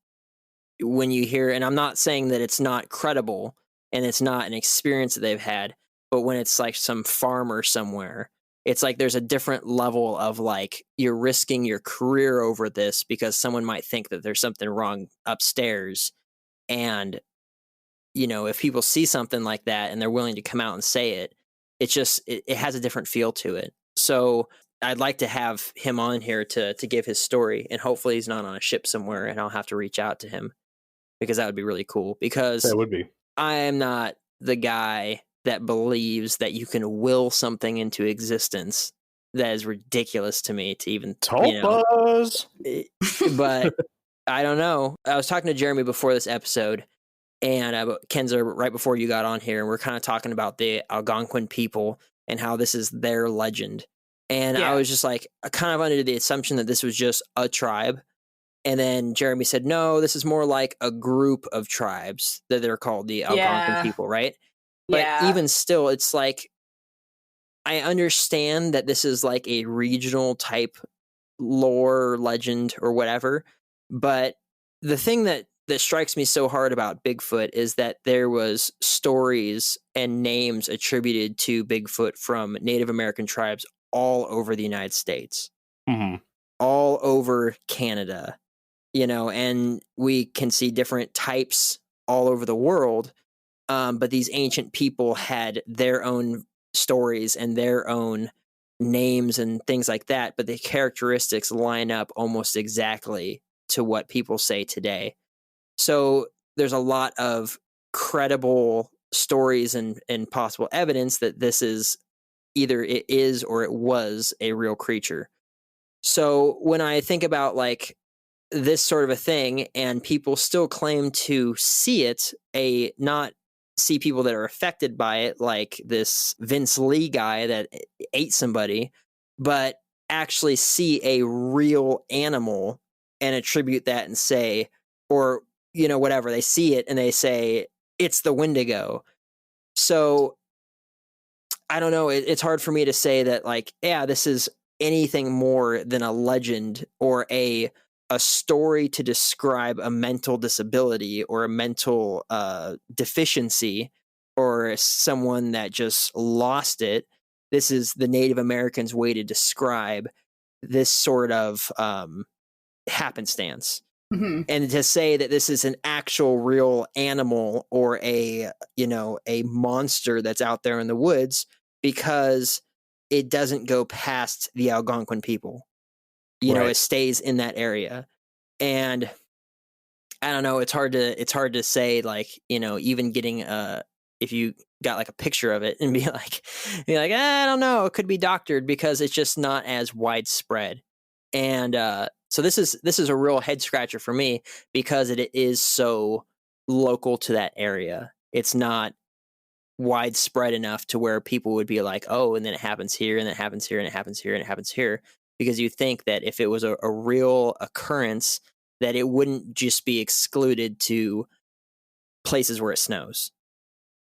[SPEAKER 1] when you hear, and I'm not saying that it's not credible and it's not an experience that they've had, but when it's like some farmer somewhere, it's like there's a different level of like you're risking your career over this because someone might think that there's something wrong upstairs. And, you know, if people see something like that and they're willing to come out and say it, it's just, it has a different feel to it. So I'd like to have him on here to give his story, and hopefully he's not on a ship somewhere and I'll have to reach out to him, because that would be really cool, because
[SPEAKER 2] that would be. I
[SPEAKER 1] am not the guy that believes that you can will something into existence. That is ridiculous to me to even
[SPEAKER 2] us.
[SPEAKER 1] But I don't know. I was talking to Jeremy before this episode, and Kenzar right before you got on here, and we're kind of talking about the Algonquin people and how this is their legend. And I was just like, kind of under the assumption that this was just a tribe. And then Jeremy said, no, this is more like a group of tribes that they're called the Algonquin people, right? But even still, it's like, I understand that this is like a regional type lore, legend, or whatever. But the thing that strikes me so hard about Bigfoot is that there was stories and names attributed to Bigfoot from Native American tribes all over the United States, all over Canada, you know, and we can see different types all over the world. But these ancient people had their own stories and their own names and things like that, but the characteristics line up almost exactly to what people say today. So there's a lot of credible stories and possible evidence that this is either it is or it was a real creature. So when I think about like this sort of a thing, and people still claim to see it, not see people that are affected by it, like this Vince Lee guy that ate somebody, but actually see a real animal and attribute that and say, or, you know, whatever, they see it and they say, it's the Wendigo. So I don't know. It's hard for me to say that, like, yeah, this is anything more than a legend or a story to describe a mental disability or a mental deficiency or someone that just lost it. This is the Native Americans' way to describe this sort of happenstance.
[SPEAKER 3] Mhm.
[SPEAKER 1] And to say that this is an actual real animal or a, you know, a monster that's out there in the woods, because it doesn't go past the Algonquin people. You know,
[SPEAKER 2] Right.
[SPEAKER 1] it stays in that area. And I don't know, it's hard to say, like, you know, even getting if you got like a picture of it and be like I don't know, it could be doctored because it's just not as widespread. And so this is a real head scratcher for me because it is so local to that area. It's not widespread enough to where people would be like, oh, and then it happens here, and it happens here, and it happens here, and it happens here. Because you think that if it was a real occurrence, that it wouldn't just be excluded to places where it snows.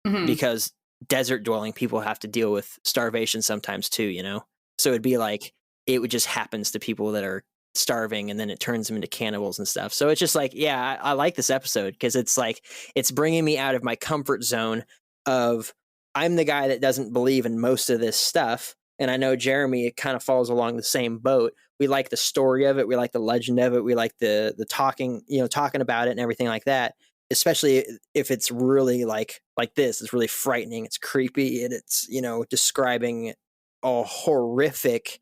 [SPEAKER 3] Mhm.
[SPEAKER 1] Because desert dwelling people have to deal with starvation sometimes too, you know? So it'd be like it would just happens to people that are starving and then it turns them into cannibals and stuff. So it's just like, yeah, I like this episode because it's like it's bringing me out of my comfort zone of I'm the guy that doesn't believe in most of this stuff. And I know Jeremy, it kind of falls along the same boat. We like the story of it. We like the legend of it. We like the talking, you know, talking about it and everything like that. Especially if it's really like this, it's really frightening. It's creepy and it's, you know, describing a horrific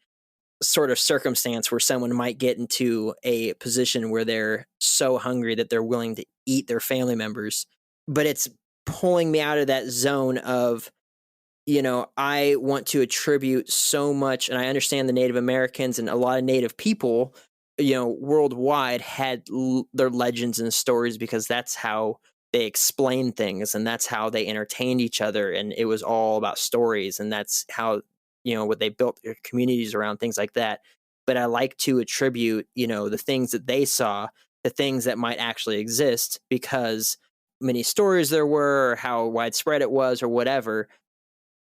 [SPEAKER 1] sort of circumstance where someone might get into a position where they're so hungry that they're willing to eat their family members. But it's pulling me out of that zone of, you know, I want to attribute so much, and I understand the Native Americans and a lot of Native people, you know, worldwide had their legends and stories because that's how they explained things and that's how they entertained each other. And it was all about stories. And that's how, you know, what they built their communities around, things like that. But I like to attribute, you know, the things that they saw, the things that might actually exist because many stories there were, or how widespread it was, or whatever.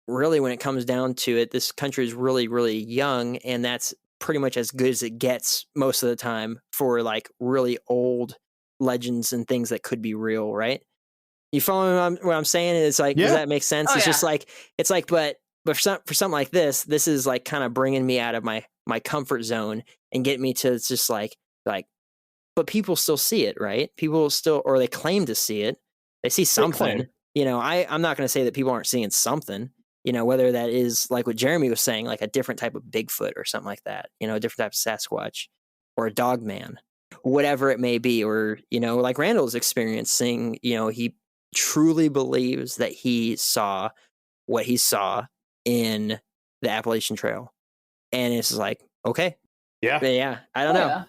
[SPEAKER 1] Really, when it comes down to it, this country is really, really young, and that's pretty much as good as it gets most of the time for like really old legends and things that could be real, right? You follow what I'm saying? It's like, does
[SPEAKER 2] Yeah.
[SPEAKER 1] that make sense?
[SPEAKER 3] Oh,
[SPEAKER 1] It's
[SPEAKER 3] yeah.
[SPEAKER 1] just like, it's like, but for something like this is like kind of bringing me out of my comfort zone and getting me to, it's just like, but people still see it, right? People still, or they claim to see it. They see something.
[SPEAKER 2] claim.
[SPEAKER 1] You know, I'm not going to say that people aren't seeing something. You know, whether that is like what Jeremy was saying, like a different type of Bigfoot or something like that. You know, a different type of Sasquatch or a dog man, whatever it may be. Or, you know, like Randall's experiencing, you know, he truly believes that he saw what he saw in the Appalachian Trail. And it's like, okay.
[SPEAKER 2] Yeah.
[SPEAKER 1] But yeah, I don't
[SPEAKER 3] Oh,
[SPEAKER 1] know.
[SPEAKER 3] yeah.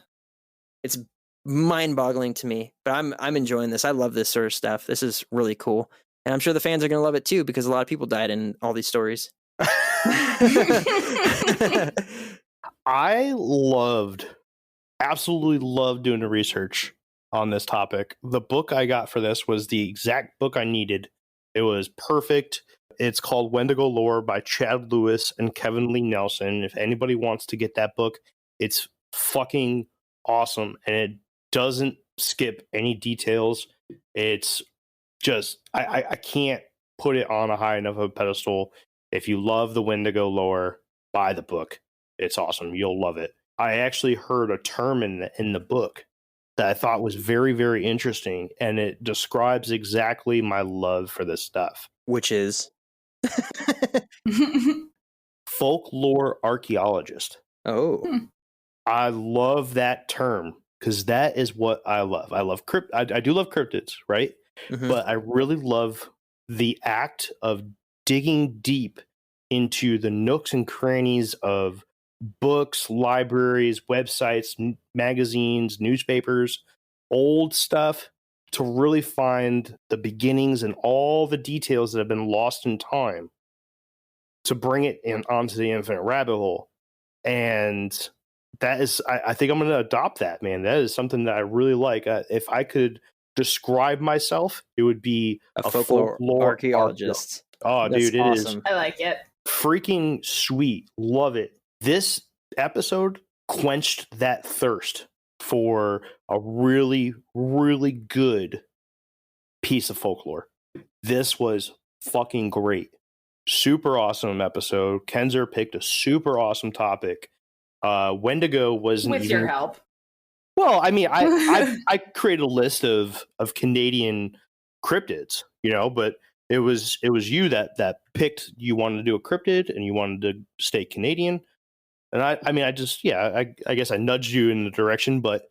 [SPEAKER 1] It's mind-boggling to me, but I'm enjoying this. I love this sort of stuff. This is really cool. And I'm sure the fans are going to love it too because a lot of people died in all these stories.
[SPEAKER 2] I absolutely loved doing the research on this topic. The book I got for this was the exact book I needed. It was perfect. It's called Wendigo Lore by Chad Lewis and Kevin Lee Nelson. If anybody wants to get that book, it's fucking awesome. And it doesn't skip any details. It's just, I can't put it on a high enough of a pedestal. If you love the Wendigo lore, buy the book. It's awesome. You'll love it. I actually heard a term in the book that I thought was very, very interesting, and it describes exactly my love for this stuff.
[SPEAKER 1] Which is
[SPEAKER 2] Folklore archaeologist.
[SPEAKER 1] oh,
[SPEAKER 2] I love that term because that is what I love. I love I do love cryptids, right?
[SPEAKER 1] mhm.
[SPEAKER 2] But I really love the act of digging deep into the nooks and crannies of books, libraries, websites, magazines, newspapers, old stuff to really find the beginnings and all the details that have been lost in time to bring it in onto the infinite rabbit hole. And that is, I think I'm going to adopt that, man. That is something that I really like. If I could describe myself, it would be
[SPEAKER 1] A folklore archaeologist.
[SPEAKER 2] Oh,
[SPEAKER 1] That's
[SPEAKER 2] dude, it is
[SPEAKER 1] awesome.
[SPEAKER 3] I like it.
[SPEAKER 2] freaking sweet. Love it. This episode quenched that thirst for a really, really good piece of folklore. This was fucking great. Super awesome episode. Kenzar picked a super awesome topic. Wendigo wasn't
[SPEAKER 3] With
[SPEAKER 2] even...
[SPEAKER 3] your help.
[SPEAKER 2] Well, I mean, I created a list of Canadian cryptids, you know, but it was you that picked. You wanted to do a cryptid and you wanted to stay Canadian, and I mean, I guess I nudged you in the direction, but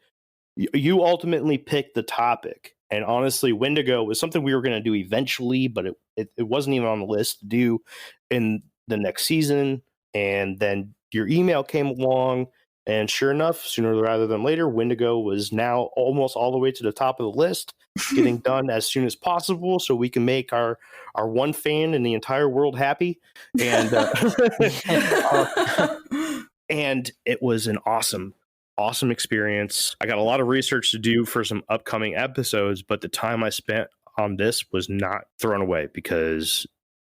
[SPEAKER 2] you ultimately picked the topic. And honestly, Wendigo was something we were going to do eventually, but it wasn't even on the list to do in the next season. And then your email came along, and sure enough, sooner rather than later, Wendigo was now almost all the way to the top of the list, getting done as soon as possible so we can make our one fan in the entire world happy. And and it was an awesome experience. I got a lot of research to do for some upcoming episodes, but the time I spent on this was not thrown away, because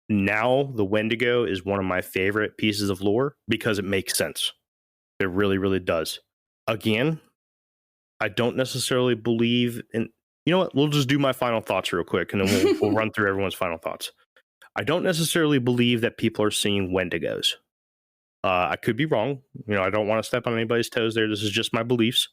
[SPEAKER 2] now the Wendigo is one of my favorite pieces of lore because it makes sense. It really, really does. Again, I don't necessarily believe in... You know what? We'll just do my final thoughts real quick, and then we'll run through everyone's final thoughts. I don't necessarily believe that people are seeing Wendigos. I could be wrong. You know, I don't want to step on anybody's toes there. This is just my beliefs.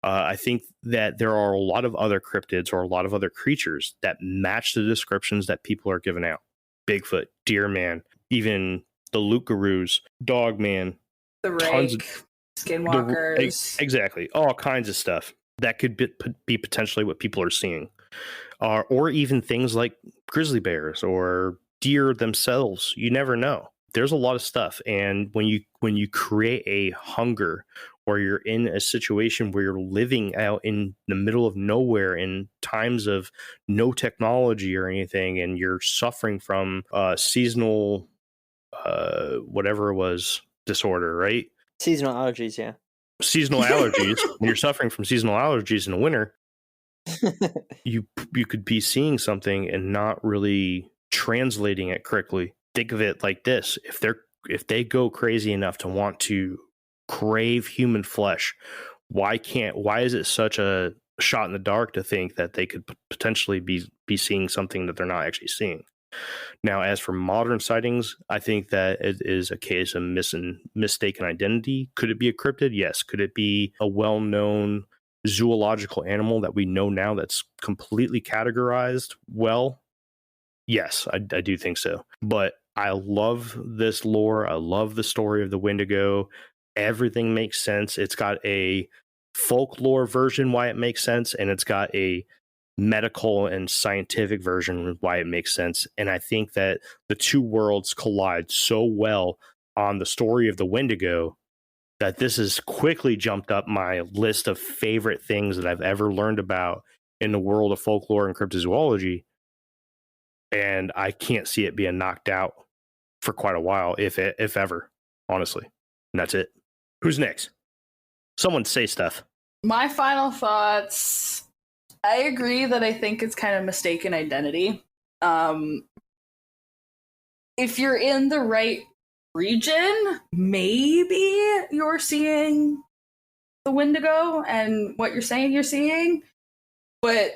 [SPEAKER 2] I think that there are a lot of other cryptids or a lot of other creatures that match the descriptions that people are giving out. Bigfoot, deer man, even the Lookaroos, dog man,
[SPEAKER 3] The rake, skinwalkers.
[SPEAKER 2] Exactly. All kinds of stuff that could be potentially what people are seeing. Or even things like grizzly bears or deer themselves. You never know. There's a lot of stuff. And when you create a hunger, or you're in a situation where you're living out in the middle of nowhere in times of no technology or anything, and you're suffering from seasonal whatever it was, disorder, right?
[SPEAKER 1] Seasonal allergies, yeah.
[SPEAKER 2] Seasonal allergies. When you're suffering from seasonal allergies in the winter, you could be seeing something and not really translating it correctly. Think of it like this: if they go crazy enough to want to crave human flesh, why is it such a shot in the dark to think that they could potentially be seeing something that they're not actually seeing? Now, as for modern sightings, I think that it is a case of mistaken identity. Could it be a cryptid? Yes. Could it be a well-known zoological animal that we know now that's completely categorized well? Yes, I do think so. But I love this lore. I love the story of the Wendigo. Everything makes sense. It's got a folklore version why it makes sense, and it's got a medical and scientific version why it makes sense. And I think that the two worlds collide so well on the story of the Wendigo that this has quickly jumped up my list of favorite things that I've ever learned about in the world of folklore and cryptozoology. And I can't see it being knocked out for quite a while, if ever, honestly. And that's it. Who's next? Someone say stuff.
[SPEAKER 3] My final thoughts. I agree that I think it's kind of mistaken identity. If you're in the right region, maybe you're seeing the Wendigo and what you're saying you're seeing. But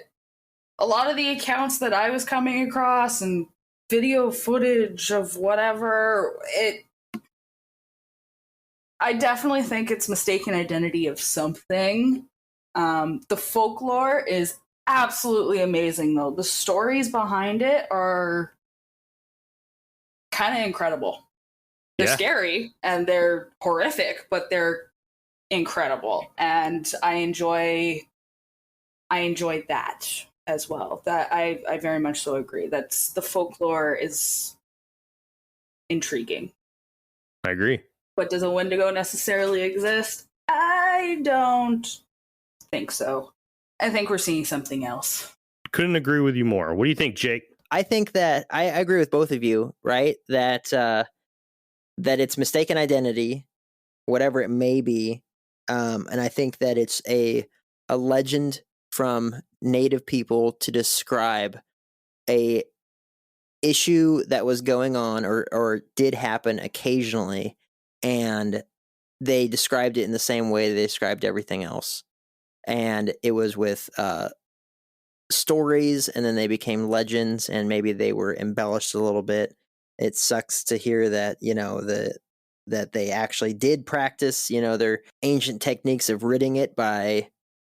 [SPEAKER 3] a lot of the accounts that I was coming across and video footage of whatever, I definitely think it's mistaken identity of something. The folklore is absolutely amazing, though. The stories behind it are kind of incredible. They're scary and they're horrific, but they're incredible. And I enjoy that as well. That I very much so agree. That's the folklore is intriguing.
[SPEAKER 2] I agree.
[SPEAKER 3] But does a Wendigo necessarily exist? I don't think so. I think we're seeing something else.
[SPEAKER 2] Couldn't agree with you more. What do you think, Jake?
[SPEAKER 1] I think that I agree with both of you, right? That it's mistaken identity, whatever it may be. And I think that it's a legend from native people to describe a issue that was going on or did happen occasionally, and they described it in the same way they described everything else. And it was with stories, and then they became legends, and maybe they were embellished a little bit. It sucks to hear that, that they actually did practice, their ancient techniques of ridding it by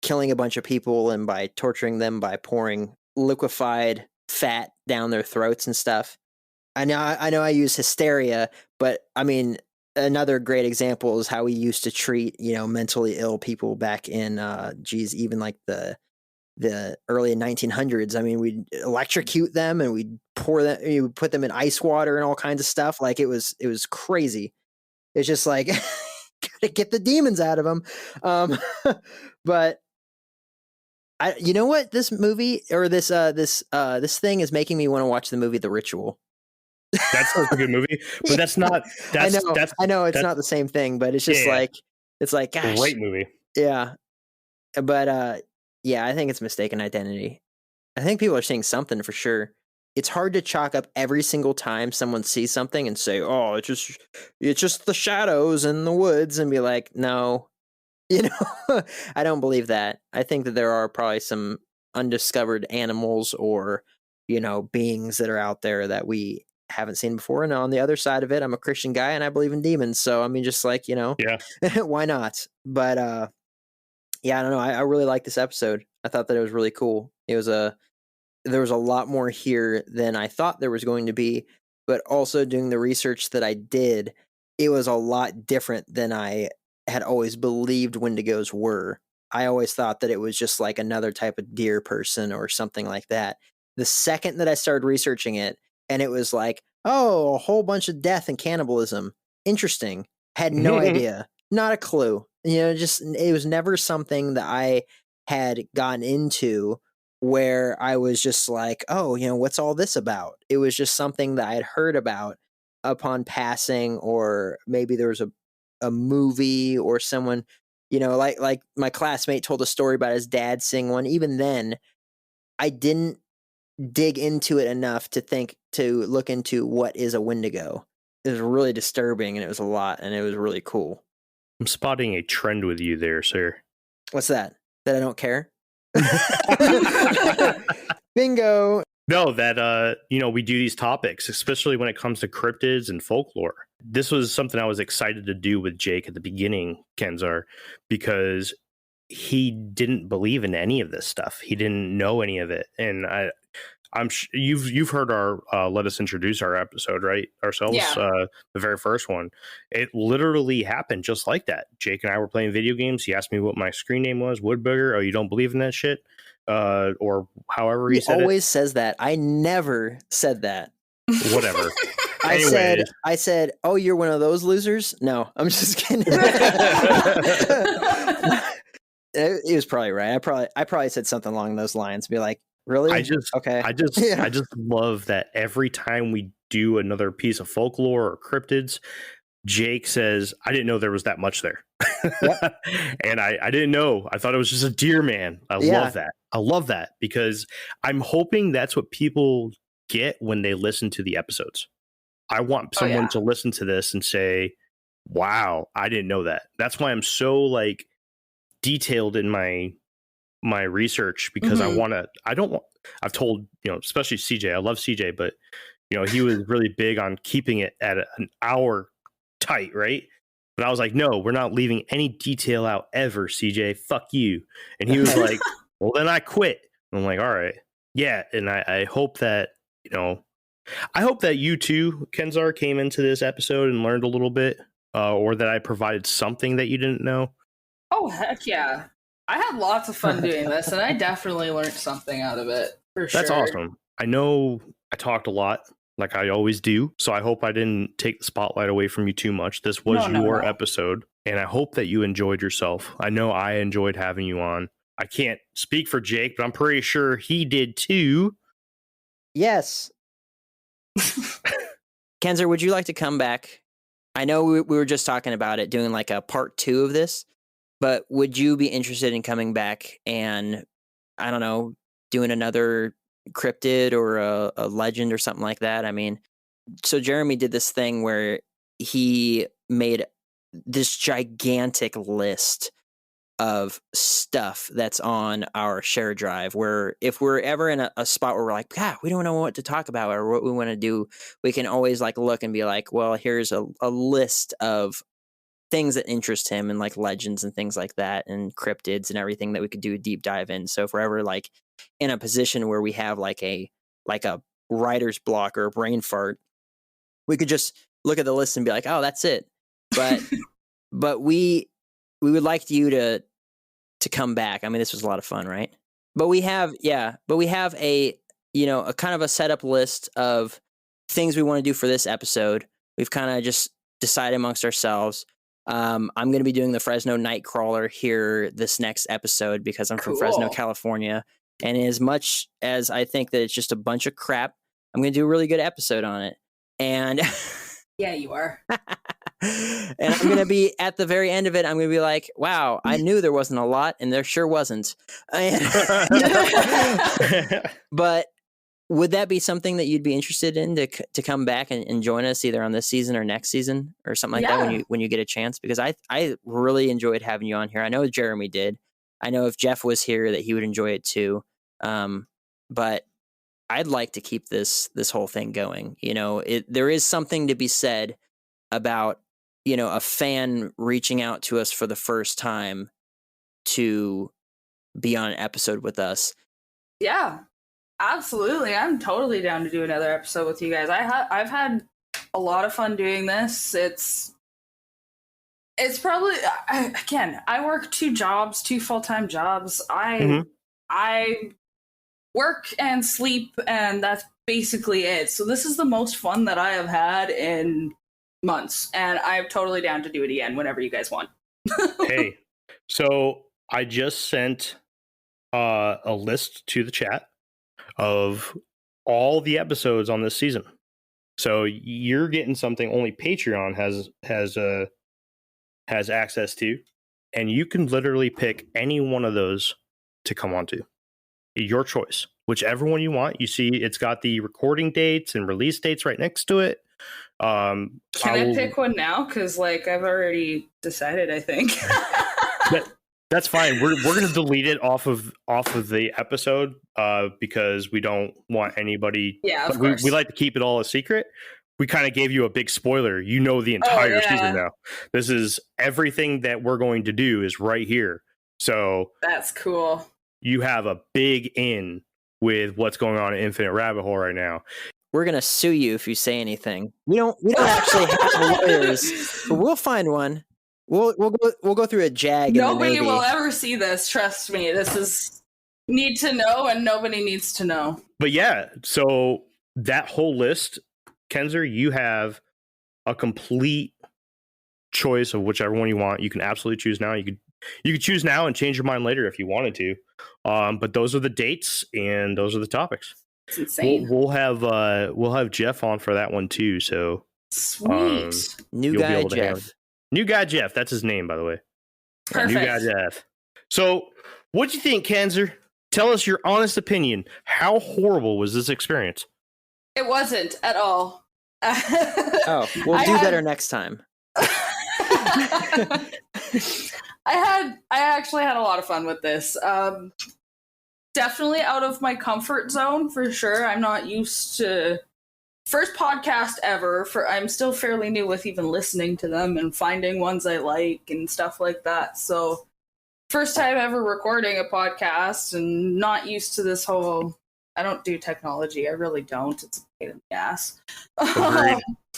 [SPEAKER 1] killing a bunch of people and by torturing them by pouring liquefied fat down their throats and stuff. I know I use hysteria, but I mean, another great example is how we used to treat, mentally ill people back in, even like the early 1900s. I mean, we'd electrocute them and we'd pour them, we'd put them in ice water and all kinds of stuff. Like it was crazy. It's just like, gotta get the demons out of them. But you know what? This movie or this thing is making me want to watch the movie The Ritual.
[SPEAKER 2] That's a good movie, but that's not. That's
[SPEAKER 1] I know it's not the same thing, but it's just it's like, gosh,
[SPEAKER 2] great movie.
[SPEAKER 1] Yeah, but yeah, I think it's mistaken identity. I think people are seeing something for sure. It's hard to chalk up every single time someone sees something and say, "Oh, it's just the shadows in the woods," and be like, "No." I don't believe that. I think that there are probably some undiscovered animals or, beings that are out there that we haven't seen before. And on the other side of it, I'm a Christian guy and I believe in demons. So, I mean, just like,
[SPEAKER 2] yeah,
[SPEAKER 1] why not? But, yeah, I don't know. I really like this episode. I thought that it was really cool. There was a lot more here than I thought there was going to be, but also doing the research that I did, it was a lot different than I had always believed Wendigos were. I always thought that it was just like another type of deer person or something like that. The second that I started researching it, and it was like, oh, a whole bunch of death and cannibalism. Interesting. Had no idea. Not a clue. It was never something that I had gotten into where I was just like, oh, what's all this about? It was just something that I had heard about upon passing, or maybe there was a movie or someone, like my classmate told a story about his dad seeing one. Even then, I didn't dig into it enough to look into what is a Wendigo. It was really disturbing, and it was a lot, and it was really cool.
[SPEAKER 2] I'm spotting a trend with you there, sir.
[SPEAKER 1] What's that? That I don't care? Bingo.
[SPEAKER 2] No, that we do these topics, especially when it comes to cryptids and folklore. This was something I was excited to do with Jake at the beginning, Kenzar, because he didn't believe in any of this stuff. He didn't know any of it, and you've heard our let us introduce our episode, right? Ourselves,
[SPEAKER 3] yeah.
[SPEAKER 2] The very first one. It literally happened just like that. Jake and I were playing video games. He asked me what my screen name was, Woodburger. Oh, you don't believe in that shit? Or however he said it.
[SPEAKER 1] He always says that. I never said that.
[SPEAKER 2] Whatever.
[SPEAKER 1] I said, oh, you're one of those losers? No, I'm just kidding. He was probably right. I probably said something along those lines. Be like, really?
[SPEAKER 2] I just love that every time we do another piece of folklore or cryptids, Jake says, I didn't know there was that much there. Yep. And I didn't know. I thought it was just a deer man. I love that. I love that because I'm hoping that's what people get when they listen to the episodes. I want someone to listen to this and say, wow, I didn't know that. That's why I'm so detailed in my research, because I've told, especially CJ, I love CJ, but he was really big on keeping it at an hour tight, right? But I was like, no, we're not leaving any detail out ever, CJ. Fuck you. And he was like, well, then I quit. And I'm like, all right. Yeah. And I hope that, I hope that you too, Kenzar, came into this episode and learned a little bit, or that I provided something that you didn't know.
[SPEAKER 3] Oh, heck yeah. I had lots of fun doing this, and I definitely learned something out of it, for sure.
[SPEAKER 2] That's awesome. I know I talked a lot, like I always do, so I hope I didn't take the spotlight away from you too much. This was your episode, and I hope that you enjoyed yourself. I know I enjoyed having you on. I can't speak for Jake, but I'm pretty sure he did too.
[SPEAKER 1] Yes. Kenzar, would you like to come back I know we were just talking about it, doing like a part 2 of this, but would you be interested in coming back and, I don't know, doing another cryptid or a legend or something like that? I mean, so Jeremy did this thing where he made this gigantic list of stuff that's on our share drive, where if we're ever in a spot where we're like, God, we don't know what to talk about or what we want to do, we can always like look and be like, well, here's a list of things that interest him and like legends and things like that and cryptids and everything that we could do a deep dive in. So if we're ever like in a position where we have like a writer's block or a brain fart, we could just look at the list and be like, oh, that's it. But but we would like you to come back. I mean, this was a lot of fun, right? But we have a, you know, a kind of a setup list of things we want to do for this episode. We've kind of just decided amongst ourselves. I'm going to be doing the Fresno Nightcrawler here this next episode because I'm from Fresno, California. And as much as I think that it's just a bunch of crap, I'm going to do a really good episode on it. And
[SPEAKER 3] yeah, you are.
[SPEAKER 1] And I'm going to be at the very end of it. I'm going to be like, wow, I knew there wasn't a lot and there sure wasn't. But would that be something that you'd be interested in to come back and join us either on this season or next season or something like that when you get a chance? Because I really enjoyed having you on here. I know Jeremy did. I know if Jeff was here that he would enjoy it too. But I'd like to keep this whole thing going. You know, there is something to be said about, you know, a fan reaching out to us for the first time to be on an episode with us.
[SPEAKER 3] Yeah, absolutely. I'm totally down to do another episode with you guys. I've had a lot of fun doing this. It's probably, again, I work 2 full-time jobs. I work and sleep, and that's basically it. So this is the most fun that I have had in months, and I'm totally down to do it again whenever you guys want.
[SPEAKER 2] Hey, so I just sent a list to the chat of all the episodes on this season. So you're getting something only Patreon has access to, and you can literally pick any one of those to come onto. Your choice, whichever one you want. You see, it's got the recording dates and release dates right next to it.
[SPEAKER 3] Can I pick one now? Because like I've already decided, I think.
[SPEAKER 2] That's fine. We're going to delete it off of the episode because we don't want anybody.
[SPEAKER 3] Yeah, of course.
[SPEAKER 2] We like to keep it all a secret. We kind of gave you a big spoiler. You know the entire season now. This is everything that we're going to do is right here. So
[SPEAKER 3] that's cool.
[SPEAKER 2] You have a big in with what's going on in Infinite Rabbit Hole right now.
[SPEAKER 1] We're gonna sue you if you say anything. We don't actually have lawyers, but we'll find one. We'll go through a jag.
[SPEAKER 3] Nobody will ever see this. Trust me. This is need to know, and nobody needs to know.
[SPEAKER 2] But yeah, so that whole list, Kenzar, you have a complete choice of whichever one you want. You can absolutely choose now. You could choose now and change your mind later if you wanted to. But those are the dates and those are the topics.
[SPEAKER 3] It's insane.
[SPEAKER 2] We'll have Jeff on for that one too. So
[SPEAKER 3] sweet.
[SPEAKER 1] New
[SPEAKER 2] guy Jeff. That's his name, by the way.
[SPEAKER 3] Perfect.
[SPEAKER 2] New guy Jeff. So what'd you think, Kenzar? Tell us your honest opinion. How horrible was this experience?
[SPEAKER 3] It wasn't at all.
[SPEAKER 1] Oh, we'll do better next time.
[SPEAKER 3] I actually had a lot of fun with this. Definitely out of my comfort zone for sure. I'm not used to first podcast ever. I'm still fairly new with even listening to them and finding ones I like and stuff like that. So first time ever recording a podcast and not used to this whole. I don't do technology. I really don't. It's a pain in the ass.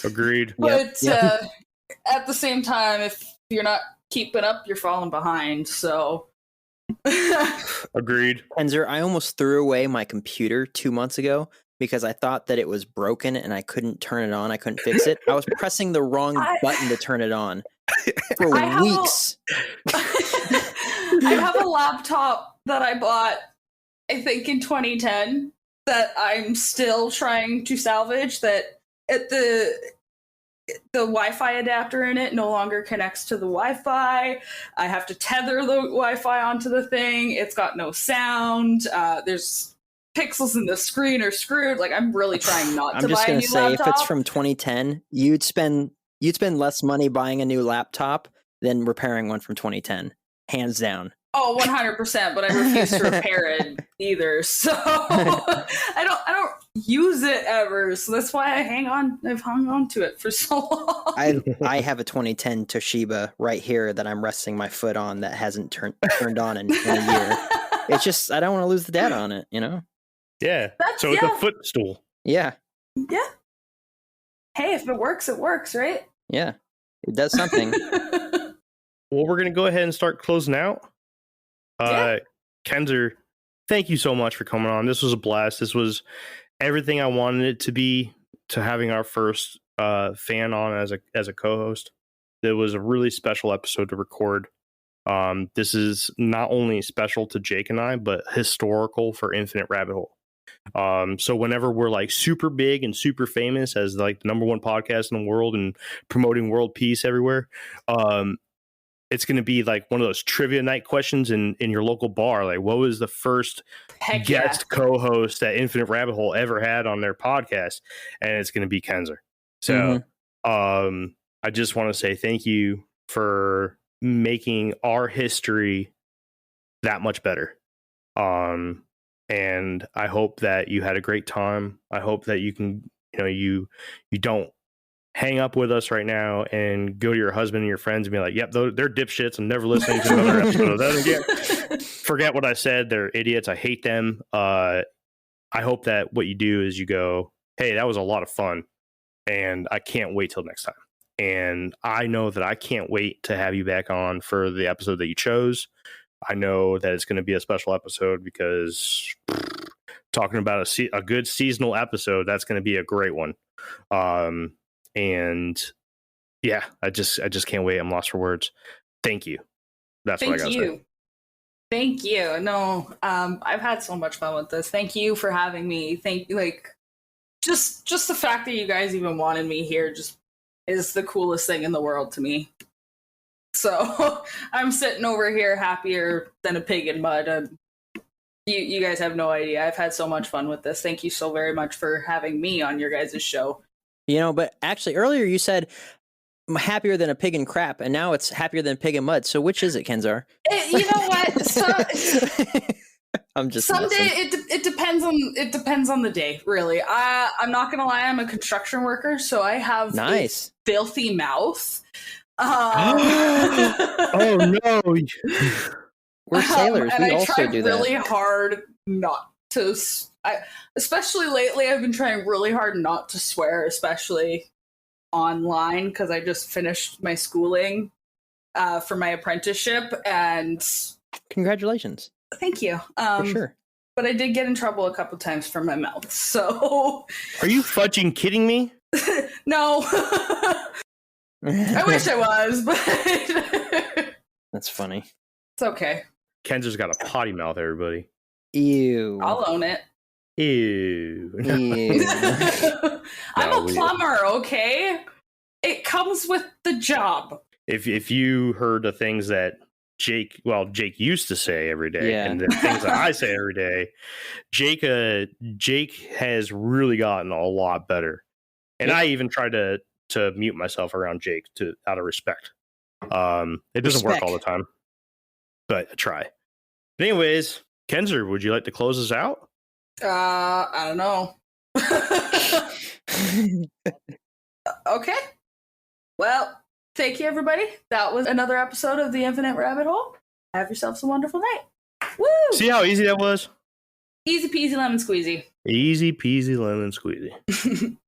[SPEAKER 2] Agreed.
[SPEAKER 3] But at the same time, if you're not keeping up, you're falling behind. So.
[SPEAKER 1] Agreed. Kenzar, I almost threw away my computer 2 months ago because I thought that it was broken and I couldn't turn it on. I couldn't fix it. I was pressing the wrong button to turn it on for weeks.
[SPEAKER 3] I have a laptop that I bought, I think in 2010, that I'm still trying to salvage. That the Wi-Fi adapter in it no longer connects to the Wi-Fi. I have to tether the Wi-Fi onto the thing. It's got no sound. There's pixels in the screen are screwed. Like, I'm really trying not to buy a new laptop.
[SPEAKER 1] I'm just gonna say, if it's from 2010, you'd spend less money buying a new laptop than repairing one from 2010, hands down.
[SPEAKER 3] Oh, 100%, but I refuse to repair it either. So I don't use it ever. So that's why I've hung on to it for so long.
[SPEAKER 1] I have a 2010 Toshiba right here that I'm resting my foot on that hasn't turned on in a year. It's just, I don't want to lose the data on it, you know?
[SPEAKER 2] Yeah. So it's a footstool.
[SPEAKER 1] Yeah.
[SPEAKER 3] Yeah. Hey, if it works, right?
[SPEAKER 1] Yeah. It does something.
[SPEAKER 2] Well, we're going to go ahead and start closing out. Kenzar, thank you so much for coming on. This was a blast. This was everything I wanted it to be, to having our first fan on as a co-host. It was a really special episode to record. This is not only special to Jake and I, but historical for Infinite Rabbit Hole. So whenever we're like super big and super famous as like the #1 podcast in the world and promoting world peace everywhere, it's going to be like one of those trivia night questions in your local bar. Like, what was the first guest co-host that Infinite Rabbit Hole ever had on their podcast? And it's going to be Kenzar. So, I just want to say thank you for making our history that much better. And I hope that you had a great time. I hope that you can, you don't hang up with us right now and go to your husband and your friends and be like, yep, they're dipshits. I'm never listening to another episode of that again. Forget what I said. They're idiots. I hate them. I hope that what you do is you go, hey, that was a lot of fun, and I can't wait till next time. And I know that I can't wait to have you back on for the episode that you chose. I know that it's going to be a special episode because talking about a good seasonal episode, that's going to be a great one. And yeah, I just can't wait. I'm lost for words. Thank you. That's what I got to say.
[SPEAKER 3] Thank you. No, I've had so much fun with this. Thank you for having me. Thank you. Like, just the fact that you guys even wanted me here just is the coolest thing in the world to me. So I'm sitting over here happier than a pig in mud. You guys have no idea. I've had so much fun with this. Thank you so very much for having me on your guys' show.
[SPEAKER 1] But actually earlier you said I'm happier than a pig in crap, and now it's happier than a pig in mud. So which is it, Kenzar?
[SPEAKER 3] You know what?
[SPEAKER 1] I'm just
[SPEAKER 3] someday it depends on the day, really. I'm not gonna lie, I'm a construction worker, so I have a filthy mouth.
[SPEAKER 2] Oh no.
[SPEAKER 1] We're sailors.
[SPEAKER 3] And
[SPEAKER 1] we
[SPEAKER 3] I
[SPEAKER 1] also
[SPEAKER 3] tried
[SPEAKER 1] do that.
[SPEAKER 3] really hard not to. Especially lately, I've been trying really hard not to swear, especially online, because I just finished my schooling for my apprenticeship. And
[SPEAKER 1] congratulations!
[SPEAKER 3] Thank you.
[SPEAKER 1] For sure.
[SPEAKER 3] But I did get in trouble a couple times for my mouth. So,
[SPEAKER 2] are you fudging kidding me?
[SPEAKER 3] No. I wish I was, but
[SPEAKER 1] that's funny.
[SPEAKER 3] It's okay.
[SPEAKER 2] Kenzar's got a potty mouth, everybody.
[SPEAKER 1] Ew.
[SPEAKER 3] I'll own it.
[SPEAKER 2] Ew.
[SPEAKER 3] I'm a plumber, okay? It comes with the job.
[SPEAKER 2] If you heard the things that Jake used to say every day, and the things that I say every day, Jake has really gotten a lot better. And I even tried to mute myself around Jake out of respect. It doesn't work all the time, but I try. But anyways, Kenzar, would you like to close us out?
[SPEAKER 3] I don't know. Okay. Well, thank you, everybody. That was another episode of the Infinite Rabbit Hole. Have yourselves a wonderful night. Woo!
[SPEAKER 2] See how easy that was?
[SPEAKER 3] Easy peasy lemon squeezy.
[SPEAKER 2] Easy peasy lemon squeezy.